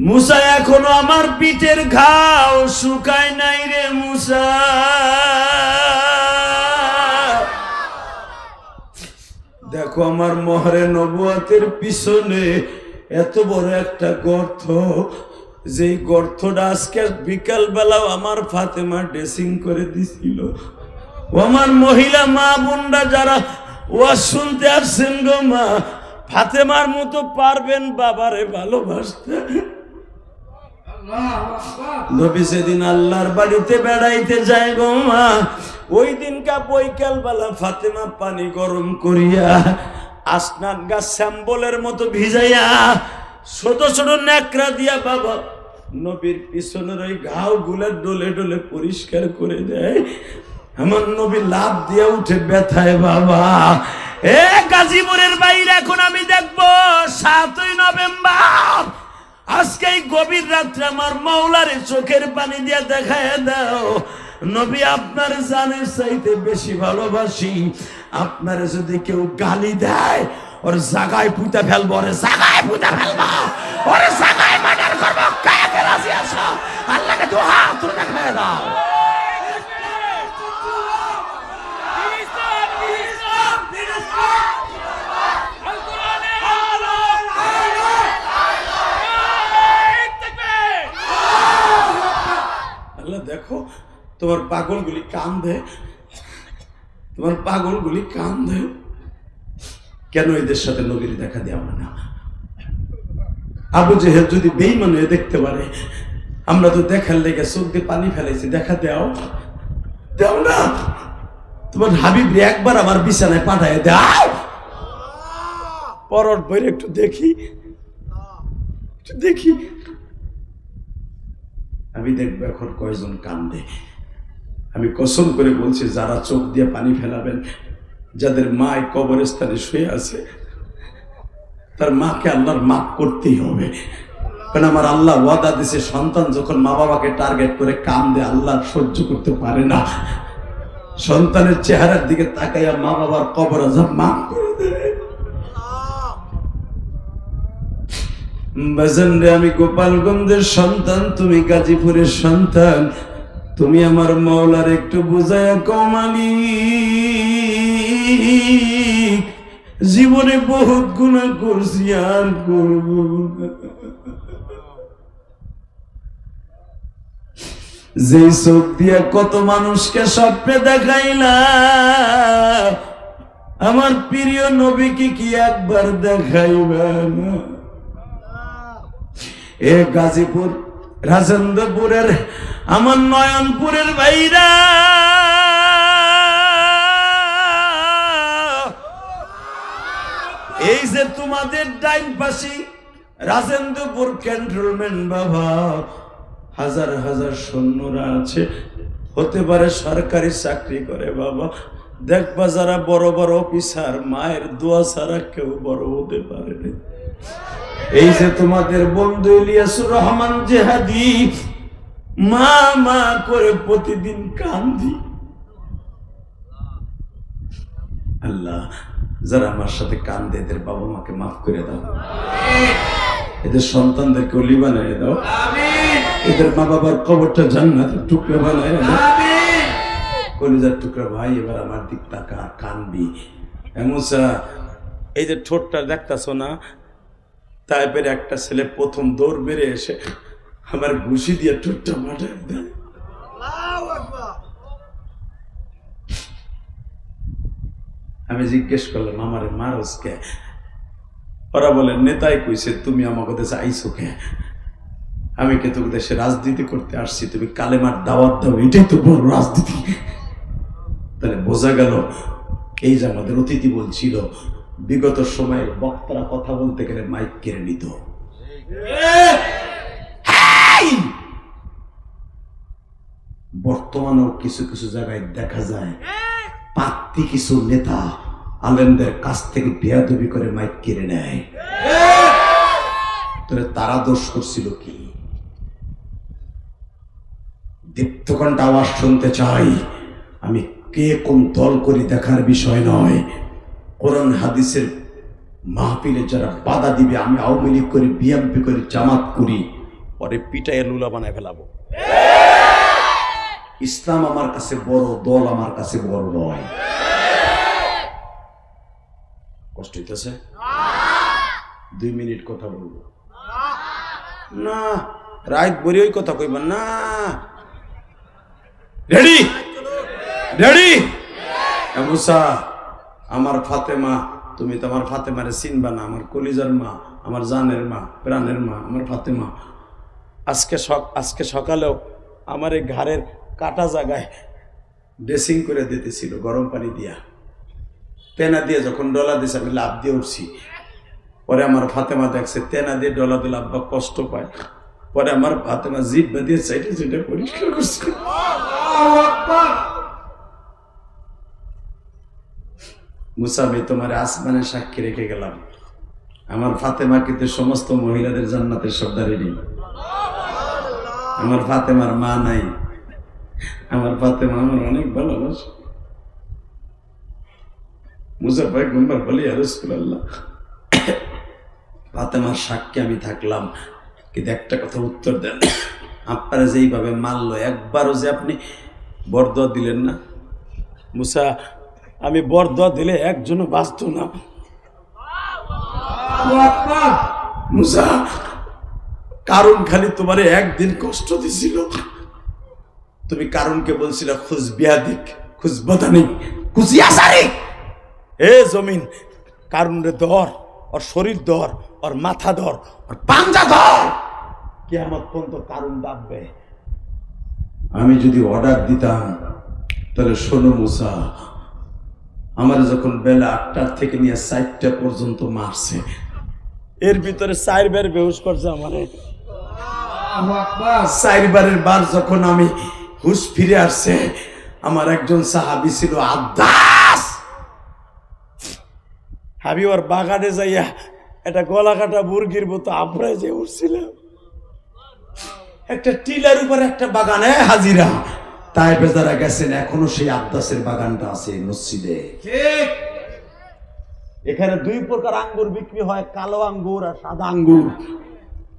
মুসা এখনো আমার পিঠের ঘাও শুকায় নাই রে মুসা। দেখো আমার মোহরে নবুয়াতের পিছনে এত বড় একটা গর্ত, যেই গর্তটা আজকে বিকাল বেলাও আমার ফাতেমা ড্রেসিং করে দিছিল। আমার মহিলা মা বোনরা যারা ওয়াজ শুনতে আসছেন গো মা, ফাতেমার মতো পারবেন বাবারে ভালোবাসতে। নবী সেদিন আল্লাহর বাড়িতে বেড়াইতে যায় গো মা, ওই দিনকা বৈকাল বেলা ফাতেমা পানি গরম করিয়া আসনান গাছ শ্যাম্বলের মতো ভিজাইয়া ছোট ছোট ন্যাকড়া দিয়া বাবা নবীর পিছনের ওই ঘাও গুলা ডলে ডলে পরিষ্কার করে দেয়। আমার নবী লাভ দিয়া উঠে ব্যথায় বাবা। এ গাজীপুরের বাইরে এখন আমি দেখবো 7ই নভেম্বর, আজকে এই গভীর রাত্রে আমার মাওলারে চোখের পানি দিয়া দেখায় দাও। নবী আপনার জানের চাইতে বেশি ভালোবাসি। আপনার যদি কেউ গালি দেয় ওর জায়গায় পুঁতে ফেলবো, ওরে জায়গায় পুঁতে ফেলবো, ওরে জায়গায় মার্ডার করবো। কাকে রাজি আছো? আল্লাহকে দু হাত তুলে দেখায় দাও। আল্লাহ দেখো তোমার পাগলগুলি কান্দে, তোমার পাগলগুলি কান্দে। কেন এদের সাথে নবীর দেখা দেওয়া না? আবু জেহেল যদি বেঈমান হয়ে দেখতে পারে, আমরা তো দেখার লেগে চোখ দিয়ে পানি ফেলাইছি, দেখা দাও দাও না। তোমার হাবিব একবার আমার বিছানায় পাঠায় দাও, পরর বইরে একটু দেখি, একটু দেখি। আমি দেখবো এখন কয়জন কান্দে। আমি কসম করে বলছি, যারা চোখ দিয়ে পানি ফেলাবেন, যাদের মা কবরস্থানে শুয়ে আছে, তার মাকে আল্লাহর মাফ করতেই হবে। কারণ আমার আল্লাহ ওয়াদা দিছে, সন্তান যখন মা বাবাকে টার্গেট করে কান্দে আল্লাহ সহ্য করতে পারে না। সন্তানের চেহারার দিকে তাকাইয়া মা বাবার কবর আযাব মাফ করে দেয়। বাজান রে, আমি গোপালগঞ্জের সন্তান, তুমি গাজীপুরের সন্তান। তুমি আমার মাওলার একটু বুঝায়া কও, মালিক জীবনে বহুত গুনাহ করছি, আর করব না। যে চোখ দিয়া কত মানুষকে স্বপ্নে দেখাইলা, আমার প্রিয় নবীকে কি একবার দেখাইবা না? এ গাজীপুর রাজেন্দ্রপুরের আমার নয়নপুরের ভাইরা, এই যে তোমাদের ডাইন পাশে রাজেন্দ্রপুর ক্যান্টনমেন্ট বাবা, হাজার হাজার সৈন্যরা আছে, হতে পারে সরকারি চাকরি করে বাবা। দেখবা যারা বড় বড় অফিসার, মায়ের দোয়া ছাড়া কেউ বড় হতে পারে না। এই যে তোমাদের বন্ধু ইলিয়াসুর রহমান জেহাদি, মা মা করে প্রতিদিন কান্দি। আল্লাহ, যারা আমার সাথে কান্দে এদের বাবা মাকে মাফ করে দাও, এদের সন্তানদেরকে ওলি বানিয়ে দাও, এদের মা বাবার কবরটা জান্নাতের টুকরা বানিয়ে দাও। কলিজার টুকরা ভাই, এবার আমার দিক তাকা, কানবি। এমসা এই যে ঠোঁটটা দেখতেছ না, তাইপের একটা ছেলে প্রথম দৌড় বেড়ে এসে আমার ঘুষি দিয়ে ঠোঁটটা মাঠায় দেয়। আমি জিজ্ঞেস করলাম, আমারে মারস কে? ওরা বলে, নেতাই কইছে তুমি আমাকে দেশে আইসো কে? আমি কে তোকে দেশে রাজনীতি করতে আসছি, তুমি কালেমার দাওয়াত দাও, এটাই তো বড় রাজনীতি। তাহলে বোঝা গেল, এই যে আমাদের অতিথি বলছিল, বিগত সময়ে বক্তারা কথা বলতে গেলে মাইক কেড়ে নিত। বর্তমানেও কিছু কিছু জায়গায় দেখা যায় পাত্তি কিছু নেতা আলেমদের কাছ থেকে বেয়াদবি করে মাইক কেড়ে নেয়। তাহলে তারা দোষ করছিল কি? দীপ্তকণ্ঠ আওয়াজ শুনতে চাই। আমি কে কোন দল করি দেখার বিষয় নয়। কোরআন হাদিসের মাহফিলে যারা বাধা দিবে, আমি আওয়ামী লীগ করি, বিএনপি করি, জামাত করি, পরে পিটায় লুলা বানায় ফেলাবো। ইসলাম আমার কাছে বড়, দল আমার কাছে বড় নয়। কষ্ট হইতেছে? 2 মিনিট কথা বলবো না, রাত বরি ওই কথা কইবেন না। Ready ready? মুসা, আমার ফাতেমা, তুমি তো আমার ফাতেমারে চিনবা না। আমার কলিজার মা, আমার জানের মা, প্রাণের মা, আমার ফাতেমা। আজকে সকালেও আমার এই ঘাড়ের কাটা জায়গায় ড্রেসিং করে দিতেছিল গরম পানি দিয়া। তেনা দিয়ে যখন ডলা দিয়েছে আমি লাভ দিয়ে উঠছি। পরে আমার ফাতেমা দেখছে তেনা দিয়ে ডলা দিলে আব্বা কষ্ট পায়। পরে আমার ফাতেমা জিভ দিয়ে চাইটে চাইটে পরিষ্কার করছে। মুসা, আমি তোমার আসমানের সাক্ষী রেখে গেলাম, আমার ফাতেমা কিন্তু সমস্ত মহিলাদের জান্নাতের সর্দারি নেই। আমার ফাতেমার মা নাই। আমার ফাতেমা আমার অনেক ভালোবাসে। মুসা ভাই গুম্বার বলি রাসূলুল্লাহ, ফাতেমার সাক্ষী আমি থাকলাম, কিন্তু একটা কথা উত্তর দেন। আপনারা যেইভাবে মারলো, একবারও যে আপনি বরদোয়া দিলেন না। মুসা, আমি বরদোয়া দিলে একজনও বাঁচত না। মুসা, কারণ খালি তোমারে একদিন কষ্ট দিছিল। তুমি কারণকে বলছিল খুশ বিয়াদিক, খুশ বদানিক, খুশি আসারিক। এ জমিন, কারণ রে ধর, ওর শরীর ধর, ওর মাথা ধর, ওর পাঞ্জা ধর। কিয়ামত পর্যন্ত কারণ ডাকবে। আমি যদি অর্ডার দিতাম, তাহলে শোনো মুসা, আমার যখন বেলা 8টা থেকে নিয়ে 4টা পর্যন্ত মারছে, এর ভিতরে 4 বার বেহুশ করছে আমারে। 4 বারের বার যখন আমি হুশ ফিরে আসছে, আমার একজন সাহাবী ছিল আদ্দাস। আমি ওর বাগানে যাইয়া একটা গলা কাটা মুরগির মতো আবরায় যে উঠছিলাম। একটা টিলার উপর একটা বাগানে হাজিরা। তাই বেজারা গেছেন, এখনো সেই আদ্দাসের বাগানটা আছে মসজিদে। এখানে 2 প্রকার আঙ্গুর বিক্রি হয়, কালো আঙ্গুর আর সাদা আঙ্গুর।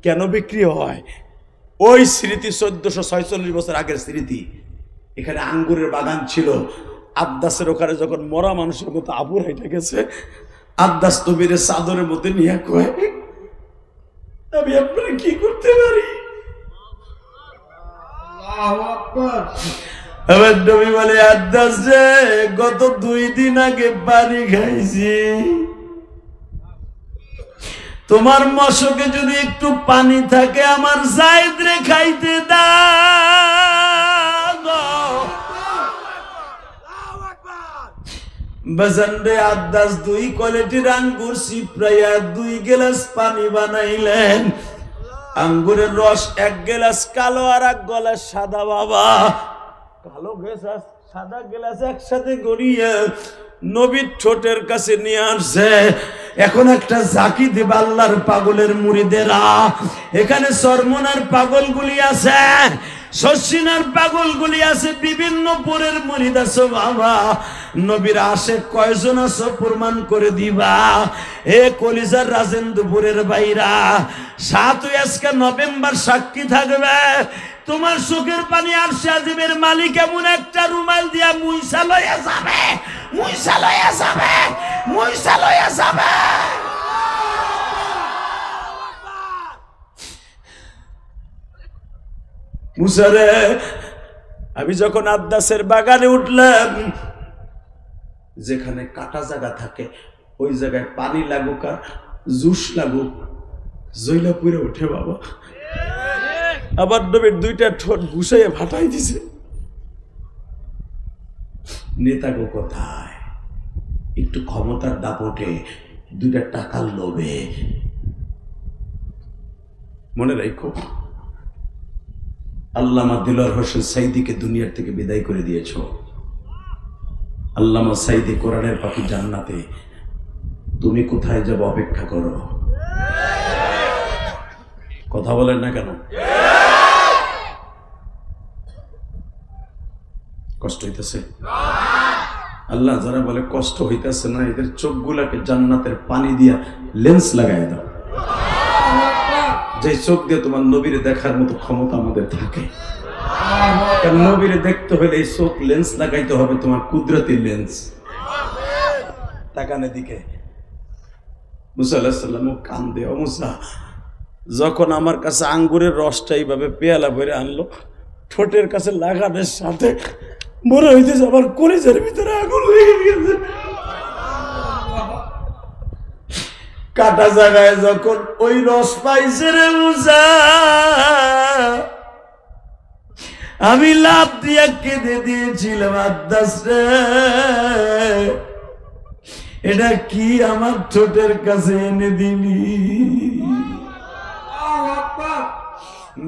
কেন বিক্রি হয়? ওই স্মৃতি 1446 বছর আগের স্মৃতি। এখানে আঙ্গুরের বাগান ছিল। আদ্দাসের ওখানে যখন মরা মানুষের মতো আবুর হেঁটে গেছে, আদ্দাস নবীর চাদরের মধ্যে নিয়ে কয়, আমি আপনারা কি করতে পারি? আমার নবী বলে, আদ্দাস রে, গত 2 দিন আগে পানি খাইছি। তোমার মশকে যদি একটু পানি থাকে, আমার জায়েদ রে খাইতে দাও। বাজানরে আদ্দাস 2 কোয়ালিটির আঙ্গুর সিপ্রাইয়া 2 গ্লাস পানি বানাইলেন। আঙ্গুরের রস 1 গ্লাস কালো আর 1 গ্লাস সাদা। বাবা, কালো গ্লাস সাদা গ্লাস একসাথে গড়িয়ে নবীর ঠোঁটের কাছে নিয়ে আসছে। এখন একটা জাকি দেব আল্লাহর পাগলের মুরিদেরা। এখানে সরমনার পাগলগুলি আছে, শশিনার পাগলগুলি আছে, বিভিন্ন পুরের মুরিদ আছে। বাবা, নবীর আশে কয়জন আছে প্রমাণ করে দিবা। এ কলিজার রাজেন্দ্রপুরের বাইরা, 7 আজকে নভেম্বর সাক্ষী থাকবে। তোমার চোখের পানি আরশে আজিমের মালিক এমন একটা রুমাল দিয়া মুইসা লইয়া যাবে, মুইসা লইয়া যাবে, মুইসা লইয়া যাবে। মুসারে, আমি যখন আদ্দাসের বাগানে উঠলাম, যেখানে কাটা জায়গা থাকে ওই জায়গায় পানি লাগুক আর জুস লাগুক, জইলা পুরে উঠে। বাবা, আবার নবীর 2টা ঠোঁট ঘুষাইয়া ফাটাই দিছে। নেতাগো কোথায়? একটু ক্ষমতার দাপটে, 2টা টাকার লোভে। মনে রাখো, আল্লামা দিলওয়ার হোসেন সাইদিকে দুনিয়ার থেকে বিদায় করে দিয়েছ। আল্লামা সাইদি কোরআনের পাখি জান্নাতে, তুমি কোথায় যাবো অপেক্ষা করো। কথা বলেন না কেন? কষ্ট হইতেছে? আল্লাহ যারা বলে কষ্ট হইতেছে না, এদের চোখগুলাকে জান্নাতের পানি দিয়া লেন্স লাগাই দাও, যে চোখ দিয়ে তোমার নবীরে দেখার মতো ক্ষমতা আমাদের থাকে। কারণ নবীরে দেখতে হলে এই চোখ লেন্স লাগাইতে হবে, তোমার কুদরতি লেন্স। তাকানের দিকে মুসা আলাইহিস সালাম কান্দে, ও মুসা, যখন আমার কাছে আঙ্গুরের রসটা এইভাবে পেয়ালা ভরে আনলো, ঠোঁটের কাছে লাগানোর সাথে মনে হইতেছে আমার কলিজার ভিতরে আগুন লেগে গেছে। কাটা জায়গায় যখন ওই রস পাইছে রে মুসা, আমি লাভ দিয়া কেঁদে দিয়েছিলাম, আদাস রে এটা কি আমার ঠোঁটের কাছে এনে দিলি।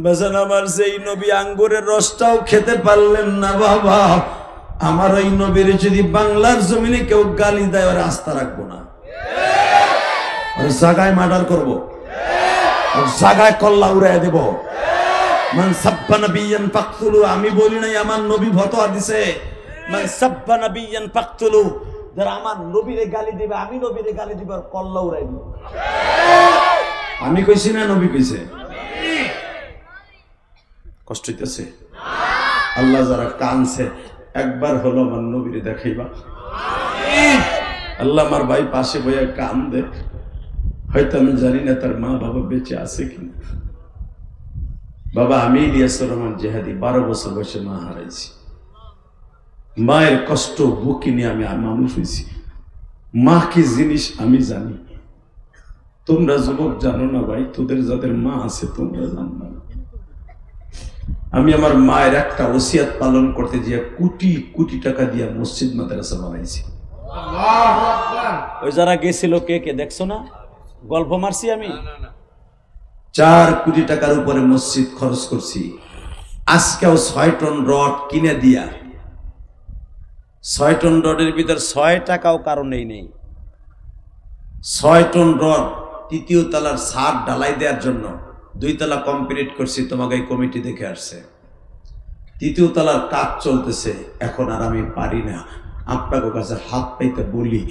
বেজান আমার সেই নবী আঙ্গুরের রসটাও খেতে পারলেন না বাবা। আমার ওই নবীর যদি বাংলার জমিনে কেউ গালি দেয়, ওর আস্থা রাখবো না, ওর জায়গায় মার্ডার করবো, ওর জায়গায় কল্লা উড়াই দেব। মান সাব্বা নবিয়ান ফাকতুলু, আমি বলি নাই, আমার নবী ফতোয়া দিছে, মান সাব্বা নবিয়ান ফাকতুলু, যারা আমার নবীরে গালি দিবে, আমি নবীরে গালি দিব আর কল্লা উড়াই দিব। আমি কইছি না নবী কইছে? কষ্ট হইতেছে? আল্লাহ যারা কানছে একবার হলো আমার নবীরে দেখাইবা। আল্লাহ আমার ভাই পাশে বইয়া কান দে, হয়তো আমি জানি না তার মা বাবা বেঁচে আছে কিনা। বাবা আমি ইলিয়াসুর রহমান জেহাদি 12 বছর বয়সে মা হারাইছি। মায়ের কষ্ট বুকে নিয়ে আমি মানুষ হয়েছি। মা কি জিনিস আমি জানি, তোমরা যুবক জানো না ভাই, তোদের যাদের মা আছে তোমরা জানো না। আমি আমার মায়ের একটা ওসিয়াত পালন করতে গিয়ে কোটি কোটি টাকা দিয়ে মসজিদ মাদ্রাসা বানাইছি। ওই যারা গেছিল কে কে দেখছো না, গল্প মারছি আমি। 4 কোটি টাকার উপরে মসজিদ খরচ করছি। আজকেও 6 টন রড কিনে দিয়া, 6 টন রডের ভিতর 6 টাকাও কারণেই নেই। 6 টন রড 3য় তলার ছাদ ঢালাই দেওয়ার জন্য 2 তলা কমপ্লিট করছি, তোমাকে এই কমিটি দেখে আসছে। 3য় তলার কাজ চলতেছে, এখন আর আমি পারি না। আপনাকে কাছে হাত পাইতে বলি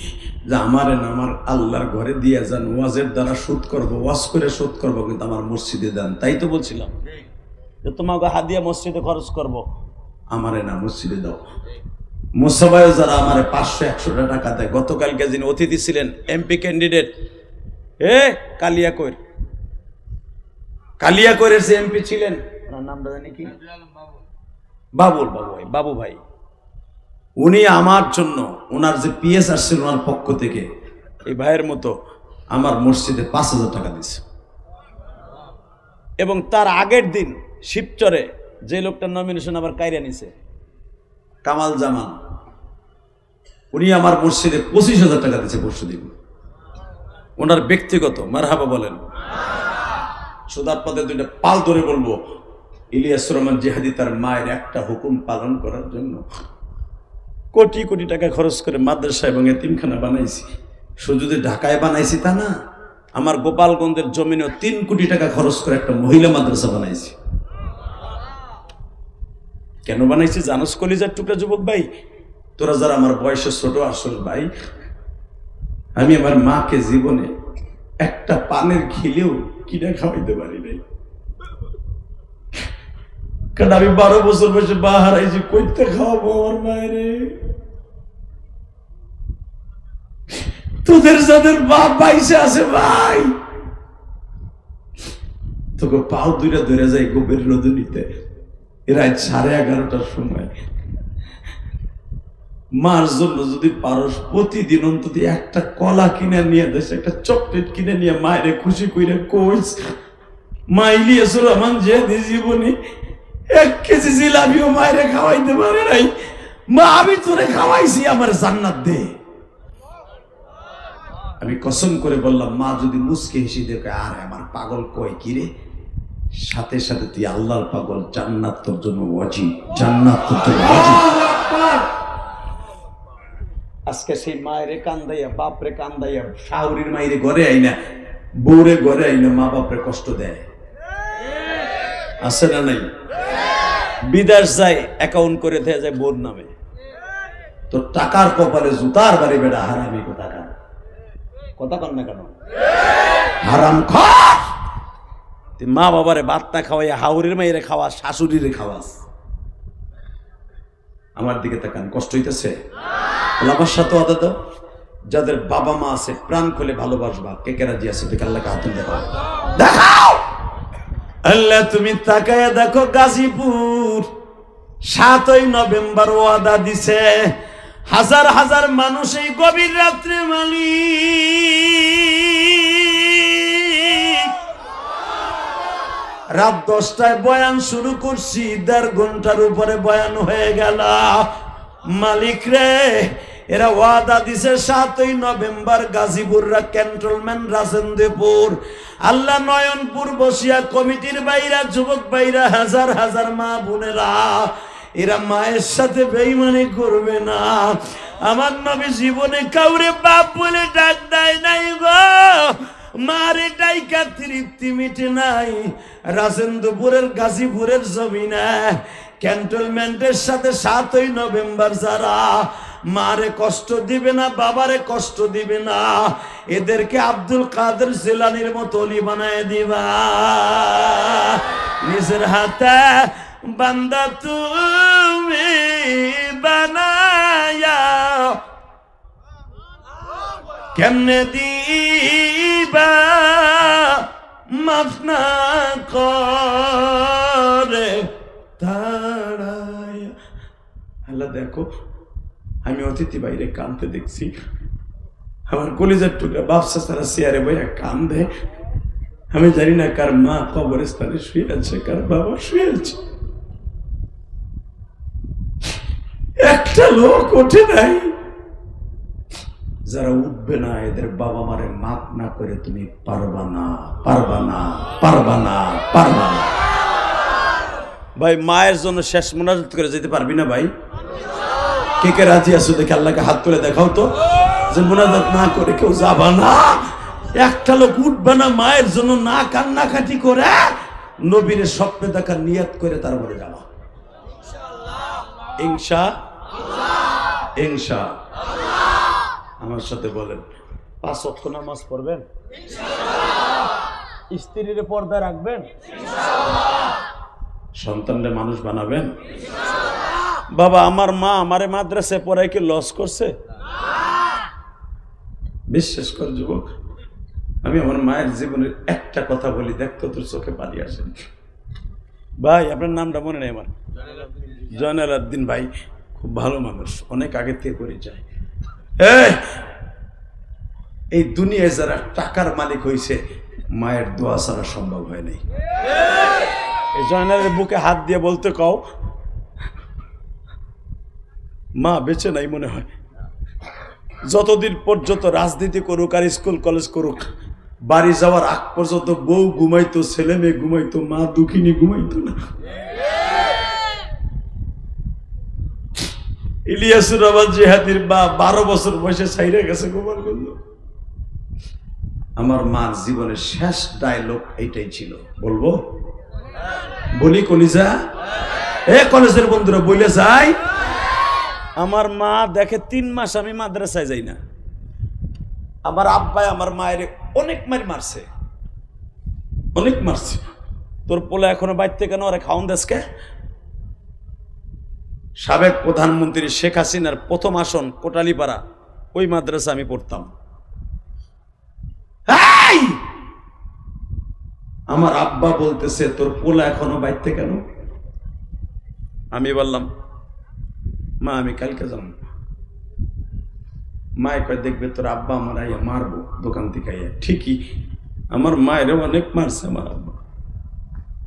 যে আমারে না আমার আল্লাহর ঘরে দিয়ে যান, ওয়াজের দ্বারা শোধ করবো, ওয়াজ করে শোধ করবো, কিন্তু আমার মসজিদে দেন। তাই তো বলছিলাম যে তোমাকে হাত দিয়ে মসজিদে খরচ করবো, আমারে না মসজিদে দাও। মুসাবায় যারা আমারে 500-100 টাকা দেয়। গতকালকে যিনি অতিথি ছিলেন এমপি ক্যান্ডিডেট, কালিয়াকৈরের যে এমপি ছিলেন, ওনার নামটা জানি কি, বাবু ভাই, উনি আমার জন্য, ওনার যে পিএস আসছিল ওনার পক্ষ থেকে, এই ভাইয়ের মতো আমার মসজিদে 5000 টাকা দিছে। এবং তার আগের দিন শিবচরে যে লোকটার নমিনেশন আবার কাইরা নিছে, কামাল জামান, উনি আমার মসজিদে 25,000 টাকা দিচ্ছে পরশুদিন। ওনার ব্যক্তিগত মারহাবা বলেন। সুদার পদে 2টা পাল ধরে বলবো, ইলিয়াসুর রহমান জিহাদি তার মায়ের একটা হুকুম পালন করার জন্য কোটি কোটি টাকা খরচ করে মাদ্রাসা এবং এতিমখানা বানাইছি। শুধু যে ঢাকায় বানাইছি তা না, আমার গোপালগঞ্জের জমিনেও 3 কোটি টাকা খরচ করে একটা মহিলা মাদ্রাসা বানাইছি। কেন বানাইছি জানোস কলিজার টুকরা যুবক ভাই? তোরা যারা আমার বয়সে ছোট আসল ভাই, আমি আমার মাকে জীবনে একটা পানের খিলেও কিনে খাওয়াইতে পারি নাই। কারণ আমি 12 বছর বয়সে মা হারাইছি, কইতে খাওয়াবো আমার মায়েরে? তোদের যাদের বাপ বাইসে আছে ভাই, তোকে পাও দুইটা ধরে যায় গোবের রজনীতে, রাত 11:30টার সময়। মার জন্য যদি পারস প্রতিদিন অন্তত একটা কলা কিনে নিয়ে দেশ, একটা চকলেট কিনে নিয়ে মায়ের খুশি কইরা কইস, মা ইলিয়াসুর রহমান জিহাদি জীবনে 1 কেজি জিলাপিও মায়েরে খাওয়াইতে পারে নাই। মা আমি তোরে খাওয়াইছি, আমার জান্নাত দে। আমি কসম করে বললাম, মা যদি মুসকে হেসে দেখে, আরে আমার পাগল কয় কি রে, সাথে সাথে তুই আল্লাহর পাগল, জান্নাত তোর জন্য ওয়াজিব, জান্নাত তোর জন্য ওয়াজিব। আজকে সেই মায়েরে কান্দাইয়া বাপরে কান্দাইয়া শাহুরির মায়েরে ঘরে আইনা বউরে ঘরে আইনা মা বাপরে কষ্ট দেয়, আছে না নাই? বিদেশ যায় অ্যাকাউন্ট করে দেয়া যায় বোন নামে। তো টাকার কপালে জুতার বাড়ি বেড়া হারামি কোথাকার, কথা কন না কেন? হারাম খাস। মা বাবারে ভাত না খাওয়াইয়া হাউরির মাইরে খাওয়া, শাশুড়িরে খাওয়াস। আমার দিকে তাকান, কষ্ট হইতেছে? আমার সাথে আদা দাও, যাদের বাবা মা আছে প্রাণ খুলে ভালোবাসবা। কে কে রাজি আছে? দেখে আল্লাহকে হাত দেখাও, দেখাও। আল্লাহ তুমি তাকায় দেখো, গাজীপুর 7ই নভেম্বর ওয়াদা দিছে, হাজার হাজার মানুষ এই গভীর রাত্রে মালিক রাত 10টায় বয়ান শুরু করছি, 1.5 ঘন্টার উপরে বয়ান হয়ে গেল। মালিক রে, এরা ওয়াদা দিছে 7ই নভেম্বর গাজীপুররা ক্যান্টনমেন্ট রাজেন্দ্রপুর, আল্লাহ নয়নপুর বসিয়া কমিটির বাইরা যুবক বাইরা হাজার হাজার মা বোনেরা এরা মায়ের সাথে বেঈমানি করবে না। আমার নবী জীবনে কাউরে বাপ বলে ডাক দেয় নাই গো, মারে ডাইকা তৃপ্তি মিটে নাই। রাজেন্দ্রপুরের গাজীপুরের জমিনে ক্যান্টনমেন্টের সাথে 7ই নভেম্বর যারা মারে কষ্ট দিবে না, বাবারে কষ্ট দিবে না, এদেরকে আব্দুল কাদের জিলানীর মতো অলি বানায় দিবা। নিজের হাতে বান্দা তুমি বানায়া কেমনে দিবা, মাফ না করে তাড়ায়া। আল্লাহ দেখো, আমি অতিথি বাইরে কাঁদতে দেখছি, আমার কলিজার টুকরা বাপসা সারা চেয়ারে বইয়া কান্দে। আমি জানি না কার মা কবরস্থানে শুয়ে আছে, কার বাবা শুয়ে আছে। একটা লোক ওঠে নাই। যারা উঠবে না এদের বাবা মারে মাফ না করে তুমি পারবা না, পারবা না, পারবা না, পারবা না। ভাই মায়ের জন্য শেষ মোনাজাত করে যেতে পারবি না ভাই? কে কে রাজি আছো দেখে আল্লাহকে হাত তুলে দেখাও তো, যে মোনাজাত না করে কেউ যাবা না। একটা লোক উঠবে না মায়ের জন্য, না কান্নাকাটি করে নবীর স্বপ্নে দেখার নিয়ত করে তারপরে যাবা। ইনশাআল্লাহ, ইনশাআল্লাহ। আমার সাথে বলেন, 5 ওয়াক্ত নামাজ পড়বেন ইনশাআল্লাহ, স্ত্রীর পর্দা রাখবেন ইনশাআল্লাহ, সন্তানরে মানুষ বানাবেন ইনশাআল্লাহ। বাবা আমার মা আমারে মাদ্রাসায় পড়ায় কি লস করছে? বিশ্বাস কর যুবক, আমি আমার মায়ের জীবনের একটা কথা বলি, দেখতো তোর চোখে পানি আসে। ভাই আপনার নামটা মনে নেই আমার? জয়নাল আব্দিন ভাই, খুব ভালো মানুষ, অনেক আগে থেকে পরিচয়। এই দুনিয়ায় যারা টাকার মালিক হয়েছে মায়ের দোয়া ছাড়া সম্ভব হয় নাই। এই জয়নালের বুকে হাত দিয়ে বলতে কও, মা বেঁচে নাই মনে হয়। যতদিন পর্যন্ত রাজনীতি করুক আর স্কুল কলেজ করুক, বাড়ি যাওয়ার আগ পর্যন্ত বউ ঘুমাইতো, ছেলে মেয়ে ঘুমাইতো, মা দুঃখিনী ঘুমাইতো না। ইলিয়াসুর রহমান জিহাদির বা 12 বছর বয়সে ছাইরে গেছে গোপালগঞ্জ। আমার মার জীবনের শেষ ডায়লগ এইটাই ছিল, বলবো? বলি কলিজা? কলেজের বন্ধুরা বলে যাই, আমার মা দেখে 3 মাস আমি মাদ্রাসায় যাই না। আমার আব্বাই আমার মায়ের অনেক মারছে, অনেক মারছে। তোর পোলা এখনো বাইতে কেন, ওরা খাওন দেশকে? সাবেক প্রধানমন্ত্রী শেখ হাসিনার প্রথম আসন কোটালীপাড়া, ওই মাদ্রাসা আমি পড়তাম। আমার আব্বা বলতেছে তোর পোলা এখনো বাইতে কেন? আমি বললাম মা আমি কালকে যাবো। মায় কয় দেখবে তোর আব্বা আমার আইয়া মারবো দোকান থেকে আইয়া। ঠিকই, আমার মায়ের অনেক মারছে আমার আব্বা।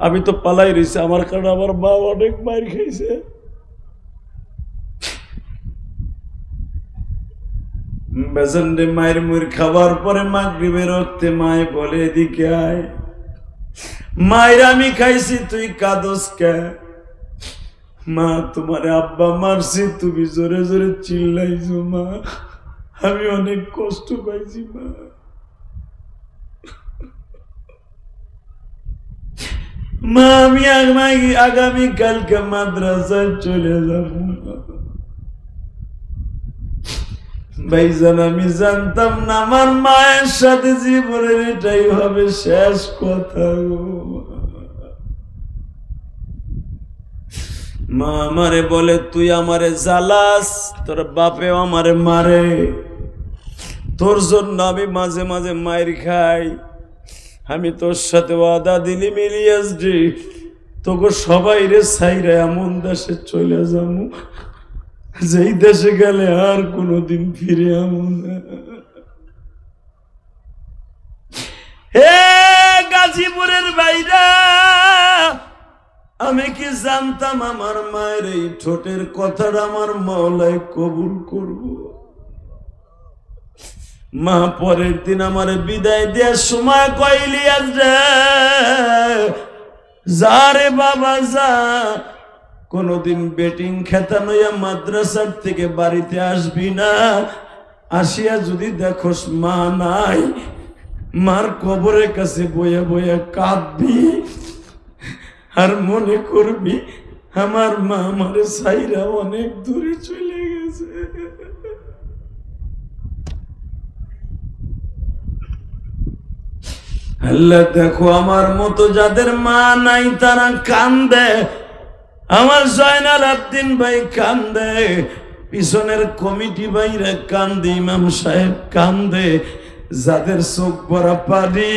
আমি তো পালাই রয়েছে, আমার কারণে আমার মা অনেক মার খাইছে। বেজন্ডে মায়ের মুর খাবার পরে মাগরিবের রক্তে মায় বলে এদিকে আয়। মায়ের আমি খাইছি, তুই কাঁদস কে? মা তোমার আব্বা মারছে, তুমি জোরে জোরে চিল্লাইছো মা। আমি অনেক কষ্ট পাইছি মা। মা আমি আগামী কালকে মাদ্রাসায় চলে যাব। ভাইজান আমি জানতাম না আমার মায়ের সাথে জীবনের এটাই হবে শেষ কথা। মা আমারে বলে তুই আমারে জ্বালাস, তোর বাপেও আমারে মারে, তোর জন্য আমি মাঝে মাঝে মায়ের খাই। আমি তোর সাথে ওয়াদা দিলি মিলিয়াসজি তোকে সবাই রে সাইরা এমন দেশে চলে যাবো যেই দেশে গেলে আর কোনোদিন ফিরে আমো না। হে গাজীপুরের বাইরা, আমি কি জানতাম আমার মায়ের এই ঠোঁটের কথাটা আমার মাওলাই কবুল করব। মা পরের দিন আমার বিদায় দেওয়ার সময় কইলি যা রে বাবা যা, কোনদিন বেটিং খেতা নইয়া মাদ্রাসার থেকে বাড়িতে আসবি না। আসিয়া যদি দেখোস মা নাই, মার কবরের কাছে বইয়া বইয়া কাঁদবি আর মনে করবি আমার মা আমারে ছাইরা অনেক দূরে চলে গেছে। আল্লাহ দেখো আমার মতো যাদের মা নাই তারা কান্দে। আমার জয়নাল আব্দিন ভাই কান্দে, পিছনের কমিটি ভাইরা কান্দে, ইমাম সাহেব কান্দে। যাদের চোখ ভরা পানি,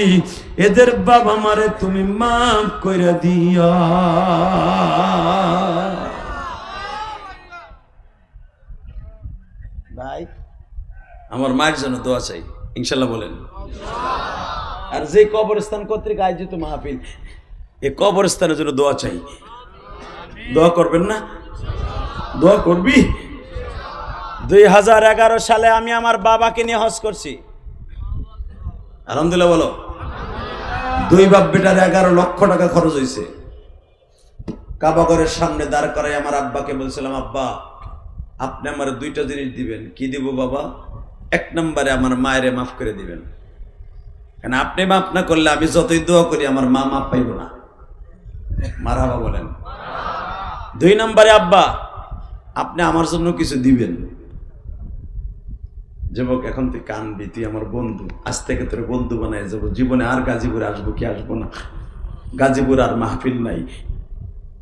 এদের বাবা মারে তুমি মাফ কইরা দিও। ভাই আমার মায়ের জন্য দোয়া চাই, ইনশাল্লাহ বলেন। আর যে কবরস্থান কর্তৃক আয়োজিত মাহফিল, এই কবরস্থানের জন্য দোয়া চাই। দোয়া করবেন না? দোয়া করবি? 2011 সালে আমি আমার বাবাকে নিয়ে হজ করছি। আলহামদুলিল্লাহ বলো। 2 বাপ বেটার 11 লক্ষ টাকা খরচ হয়েছে। কাবা ঘরের সামনে দাঁড় করাই আমার আব্বাকে বলছিলাম, আব্বা আপনি আমার 2টা জিনিস দিবেন। কি দিব বাবা? 1 নম্বরে আমার মায়েরে মাফ করে দিবেন, কারণ আপনি মাফ না করলে আমি যতই দোয়া করি আমার মা মাফ পাইব না। মারহাবা বলেন। 2 নম্বরে আব্বা আপনি আমার জন্য কিছু দিবেন। যুবক এখন তুই কানবি, তুই আমার বন্ধু, আজ থেকে তোর বন্ধু বানায় যাবো। জীবনে আর গাজীপুরে আসবো কি আসবো না, গাজীপুর আর মাহফিল নাই,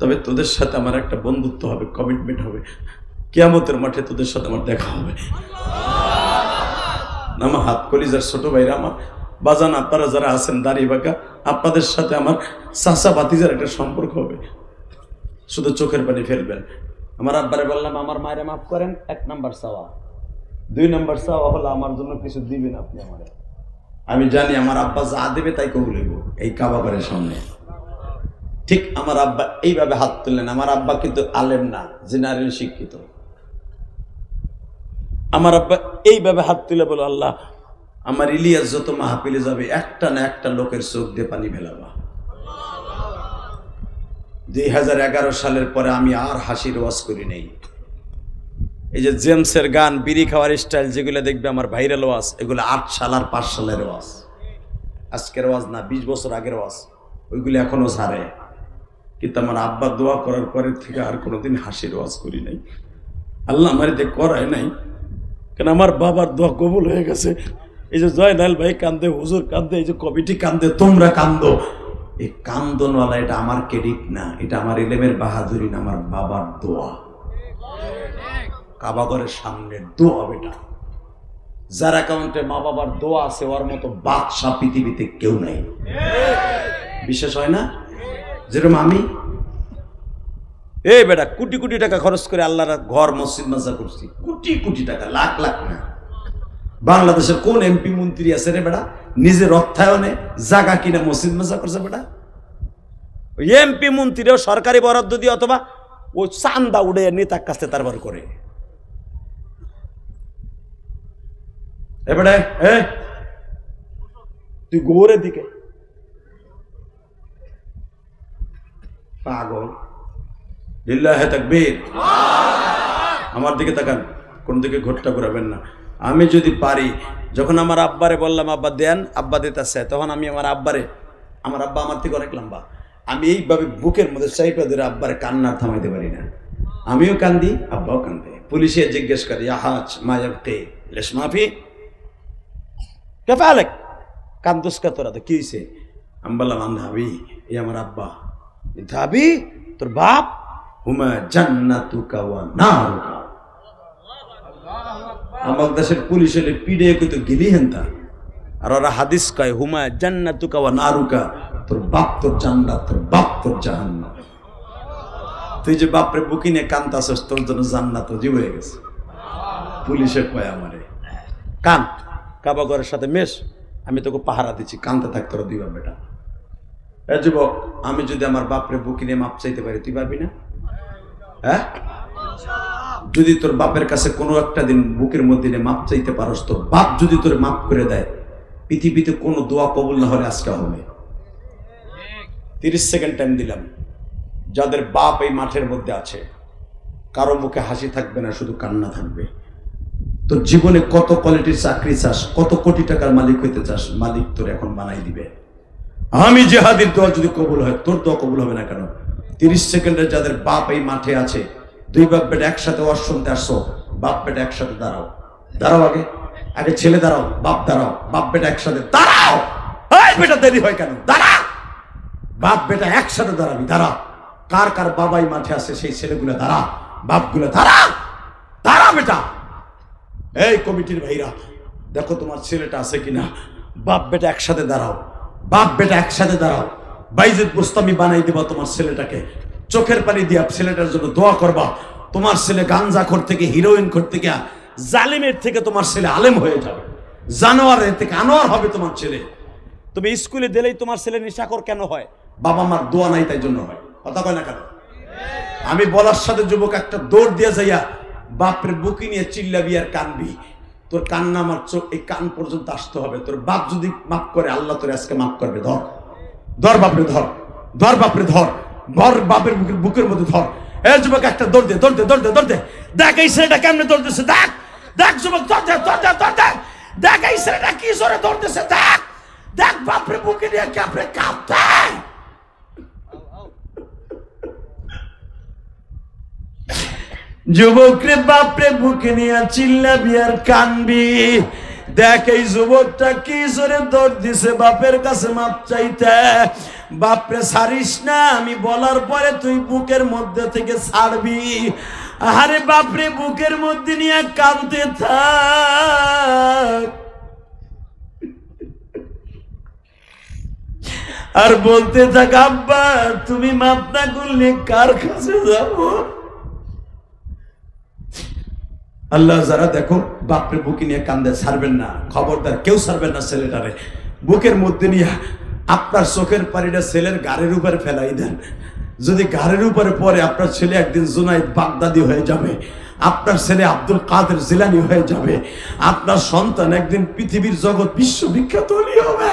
তবে তোদের সাথে আমার একটা বন্ধুত্ব হবে, কমিটমেন্ট হবে। কিয়ামতের মাঠে তোদের সাথে আমার দেখা হবে। আমার হাত কলিজার ছোট ভাইরা, আমার বাজান আপনারা যারা আছেন দাড়ি বাঁকা, আপনাদের সাথে আমার চাচা ভাতিজার একটা সম্পর্ক হবে। শুধু চোখের পানি ফেলবেন। আমার আব্বারে বললাম আমার মায়েরা মাফ করেন, 1 নম্বর চাওয়া। 2 নম্বর চাওয়া হলো আমার জন্য কিছু দিবেন আপনি আমারে। আমি জানি আমার আব্বা যা দেবে তাই কবুল হইব এই কাবা ঘরের সামনে। ঠিক আমার আব্বা এইভাবে হাত তুললেন। আমার আব্বা কিন্তু আলেম না, জেনারেল শিক্ষিত। আমার আব্বা এইভাবে হাত তুলে বলো, আল্লাহ আমার ইলিয়াস যত মাহফিলে যাবে একটা না একটা লোকের চোখ দিয়ে পানি ফেলাবা। 2011 সালের পরে আমি আর হাসির ওয়াজ করি নাই। এই যে জেমসের গান, বিড়ি খাওয়ার স্টাইল যেগুলো দেখবে আমার ভাইরাল ওয়াজ, এগুলো 8 সাল আর 5 সালের ওয়াজ, আজকের ওয়াজ না, 20 বছর আগের ওয়াজ। ওইগুলো এখনো ছাড়ে। কিন্তু আমার আব্বা দোয়া করার পরের থেকে আর কোনোদিন হাসির ওয়াজ করি নাই। আল্লাহ আমার এতে করায় নাই, কেন আমার বাবার দোয়া কবুল হয়ে গেছে। এই যে জয়নাল ভাই কান্দে, হুজুর কান্দে, এই যে কমিটি কান্দে, তোমরা কান্দো। এই কান্দনওয়ালা এটা আমার ক্রেডিট না, এটা আমার ইলেমের বাহাদুরি না, আমার বাবার দোয়া। কাবা ঘরের সামনে দোয়া বেটা। যার অ্যাকাউন্টে মা বাবার দোয়া আছে ওর মতো বাদশা পৃথিবীতে কেউ নাই। বিশেষ হয় না? যেরকম আমি এই বেটা কোটি কোটি টাকা খরচ করে আল্লাহর ঘর মসজিদ মাদ্রাসা করছি, কোটি কোটি টাকা, লাখ লাখ না। বাংলাদেশের কোন এমপি মন্ত্রী আছে রে বেটা নিজের অর্থায়নে জায়গা কিনা মসজিদ মাদ্রাসা করছে? বেটা ওই এমপি মন্ত্রীও সরকারি বরাদ্দ দিয়ে অথবা ওই চান্দা উড়ে নেতার কাছে তারপর করে। এবারে তুই গোরের দিকে পাগল। লিল্লাহে তাকবীর। আমার দিকে তাকান, কোন দিকে ঘোরটা ঘোরাবেন না। আমি যদি পারি, যখন আমার আব্বারে বললাম আব্বা দেন, আব্বা দিতেছে, তখন আমি আমার আব্বা আমার থেকে অনেক লম্বা, আমি এইভাবে বুকের মধ্যে চাইপা ধরে আব্বারে কান্নার থামাইতে পারি না। আমিও কান্দি, আব্বাও কান্দে। পুলিশে জিজ্ঞেস করে ইয়াহাজ মায়াবকে লেশ মাফি কেফালেক, কান্দুস কা তোরা, তো কি হয়েছে? আমি বললাম আন্ধাবি, এই আমার আব্বা। ধাবি তোর বাপ? হুমা জান্নাতুকা ওয়া নারুকা। আমার দেশের পুলিশ হলে পিড়ে কইতো গিলি হেনতা, আর ওরা হাদিস কয় হুমা জান্নাতুকা ওয়া নারুকা, তোর বাপ তোর জান্নাত, তোর বাপ তোর জাহান্নাম। তুই যে বাপরে বুকি নিয়ে কান্তাছস, তোর জন্য জান্নাত ওয়াজিব হয়ে গেছে। পুলিশে কয় আমারে কান কাবাগরের সাথে মেশ, আমি তোকে পাহারা দিচ্ছি, কানতে থাক তোরা দুই বাপ বেটা। এ যুবক, আমি যদি আমার বাপরে বুকি নিয়ে মাপ চাইতে পারি, তুই পারবি না? হ্যাঁ, যদি তোর বাপের কাছে কোনো একটা দিন বুকের মধ্যে নিয়ে মাপ চাইতে পারস, তোর বাপ যদি তোর মাপ করে দেয়, পৃথিবীতে কোনো দোয়া কবুল না হলে আজকে হবে। 30 সেকেন্ড টাইম দিলাম। যাদের বাপ এই মাঠের মধ্যে আছে, কারো মুখে হাসি থাকবে না, শুধু কান্না থাকবে। তোর জীবনে কত কোয়ালিটির চাকরি চাস, কত কোটি টাকার মালিক হইতে চাস, মালিক তোর এখন বানাই দিবে। আমি জেহাদির দোয়া যদি কবুল হয়, তোর দোয়া কবুল হবে না কেন? 30 সেকেন্ডে যাদের বাপ এই মাঠে আছে, দুই বাপ বেটা একসাথে ওয়াজ শুনতে আসছো, বাপ বেটা একসাথে দাঁড়াও। দাঁড়াও, আগে আগে ছেলে দাঁড়াও, বাপ দাঁড়াও, বাপ বেটা একসাথে দাঁড়াও। এই বেটা দেরি হয় কেন? দাঁড়া, বাপ বেটা একসাথে দাঁড়াবি, দাঁড়া। কার কার বাবাই মাঠে আছে সেই ছেলেগুলো দাঁড়া, বাপগুলো দাঁড়া, দাঁড়া বেটা। এই কমিটির ভাইরা, দেখো তোমার ছেলেটা আছে কিনা। বাপ বেটা একসাথে দাঁড়াও, বাপ বেটা একসাথে দাঁড়াও। বাইজিদ বুস্তামি বানাই দিবা তোমার ছেলেটাকে, চোখের পানি দিয়া ছেলেটার জন্য দোয়া করবা। তোমার ছেলে গাঞ্জাখোর থেকে, হিরোইন খোর থেকে, জালিমের থেকে তোমার ছেলে আলেম হয়ে যাবে, জানোয়ারের থেকে আনোয়ার হবে তোমার ছেলে। তুমি স্কুলে দিলেই তোমার ছেলে নেশাখোর কেন হয়? বাবা মার দোয়া নাই, তাই জন্য হয়। কথা কয় না কেন? আমি বলার সাথে যুবক একটা দৌড় দিয়ে যাইয়া বাপের বুকি নিয়ে চিল্লাবি আর কানবি। তোর কান্না আমার চোখ এই কান পর্যন্ত আসতে হবে। তোর বাপ যদি মাফ করে, আল্লাহ তোর আজকে মাফ করবে। ধর ধর বাপরে, ধর ধর বাপরে, ধর ধর বাপের বুকের মধ্যে ধর। এ যুবক একটা দৌড় দে, দৌড় দে, দৌড় দে, দৌড় দে। দেখ এই ছেলেটা কেমনে দৌড়তেছে, দেখ দেখ যুবক, দৌড় দে, দৌড় দে, দৌড় দে। দেখ এই ছেলেটা কি জোরে দৌড়তেছে, দেখ দেখ বাপরে বুকে নিয়ে কাপড়ে কাঁপতে। যুবকরে বাপরে বুকে নিয়ে চিল্লাবি আর কানবি। দেখ এই যুবকটা কি জোরে দৌড় দিছে বাপের কাছে মাপ চাইতে। বাপরে ছাড়িস না, আমি বলার পরে তুই বুকের মধ্যে থেকে ছাড়বি। আরে বাপরে বুকের মধ্যে নিয়ে কাঁদতে থাক আর বলতে থাক, আব্বা তুমি মাপ না করলে কার কাছে যাবো? আল্লাহ যারা দেখো বাপরে বুকে নিয়ে কান্দে, ছাড়বেন না, খবরদার কেউ ছাড়বেন না। ছেলেটারে বুকের মধ্যে নিয়ে আপনার চোখের পানিটা ছেলের গাড়ির উপরে ফেলাই দেন। যদি গাড়ির উপরে পড়ে, আপনার ছেলে একদিন জুনাইদ বাগদাদি হয়ে যাবে, আপনার ছেলে আব্দুল কাদের জিলানী হয়ে যাবে, আপনার সন্তান একদিন পৃথিবীর জগৎ বিশ্ববিখ্যাত হবে।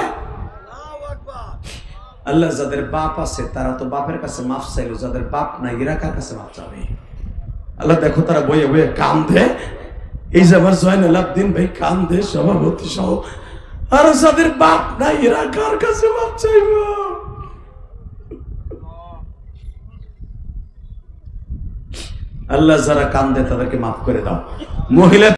আল্লাহ যাদের বাপ আছে তারা তো বাপের কাছে মাফ চাইল, যাদের বাপ নাই এরা কার কাছে মাফ চাবে? আল্লাহ দেখো তারা বইয়ে বইয়ে কান্দে। এই যে আমার জয়নুল আবদিন ভাই কান্দে, সভাপতি সহ। আর যাদের বাপ নাই এরা কার কাছে মাফ চাইব? আল্লাহ যারা কান্দে তাদেরকে মাফ করে দাও। মহিলা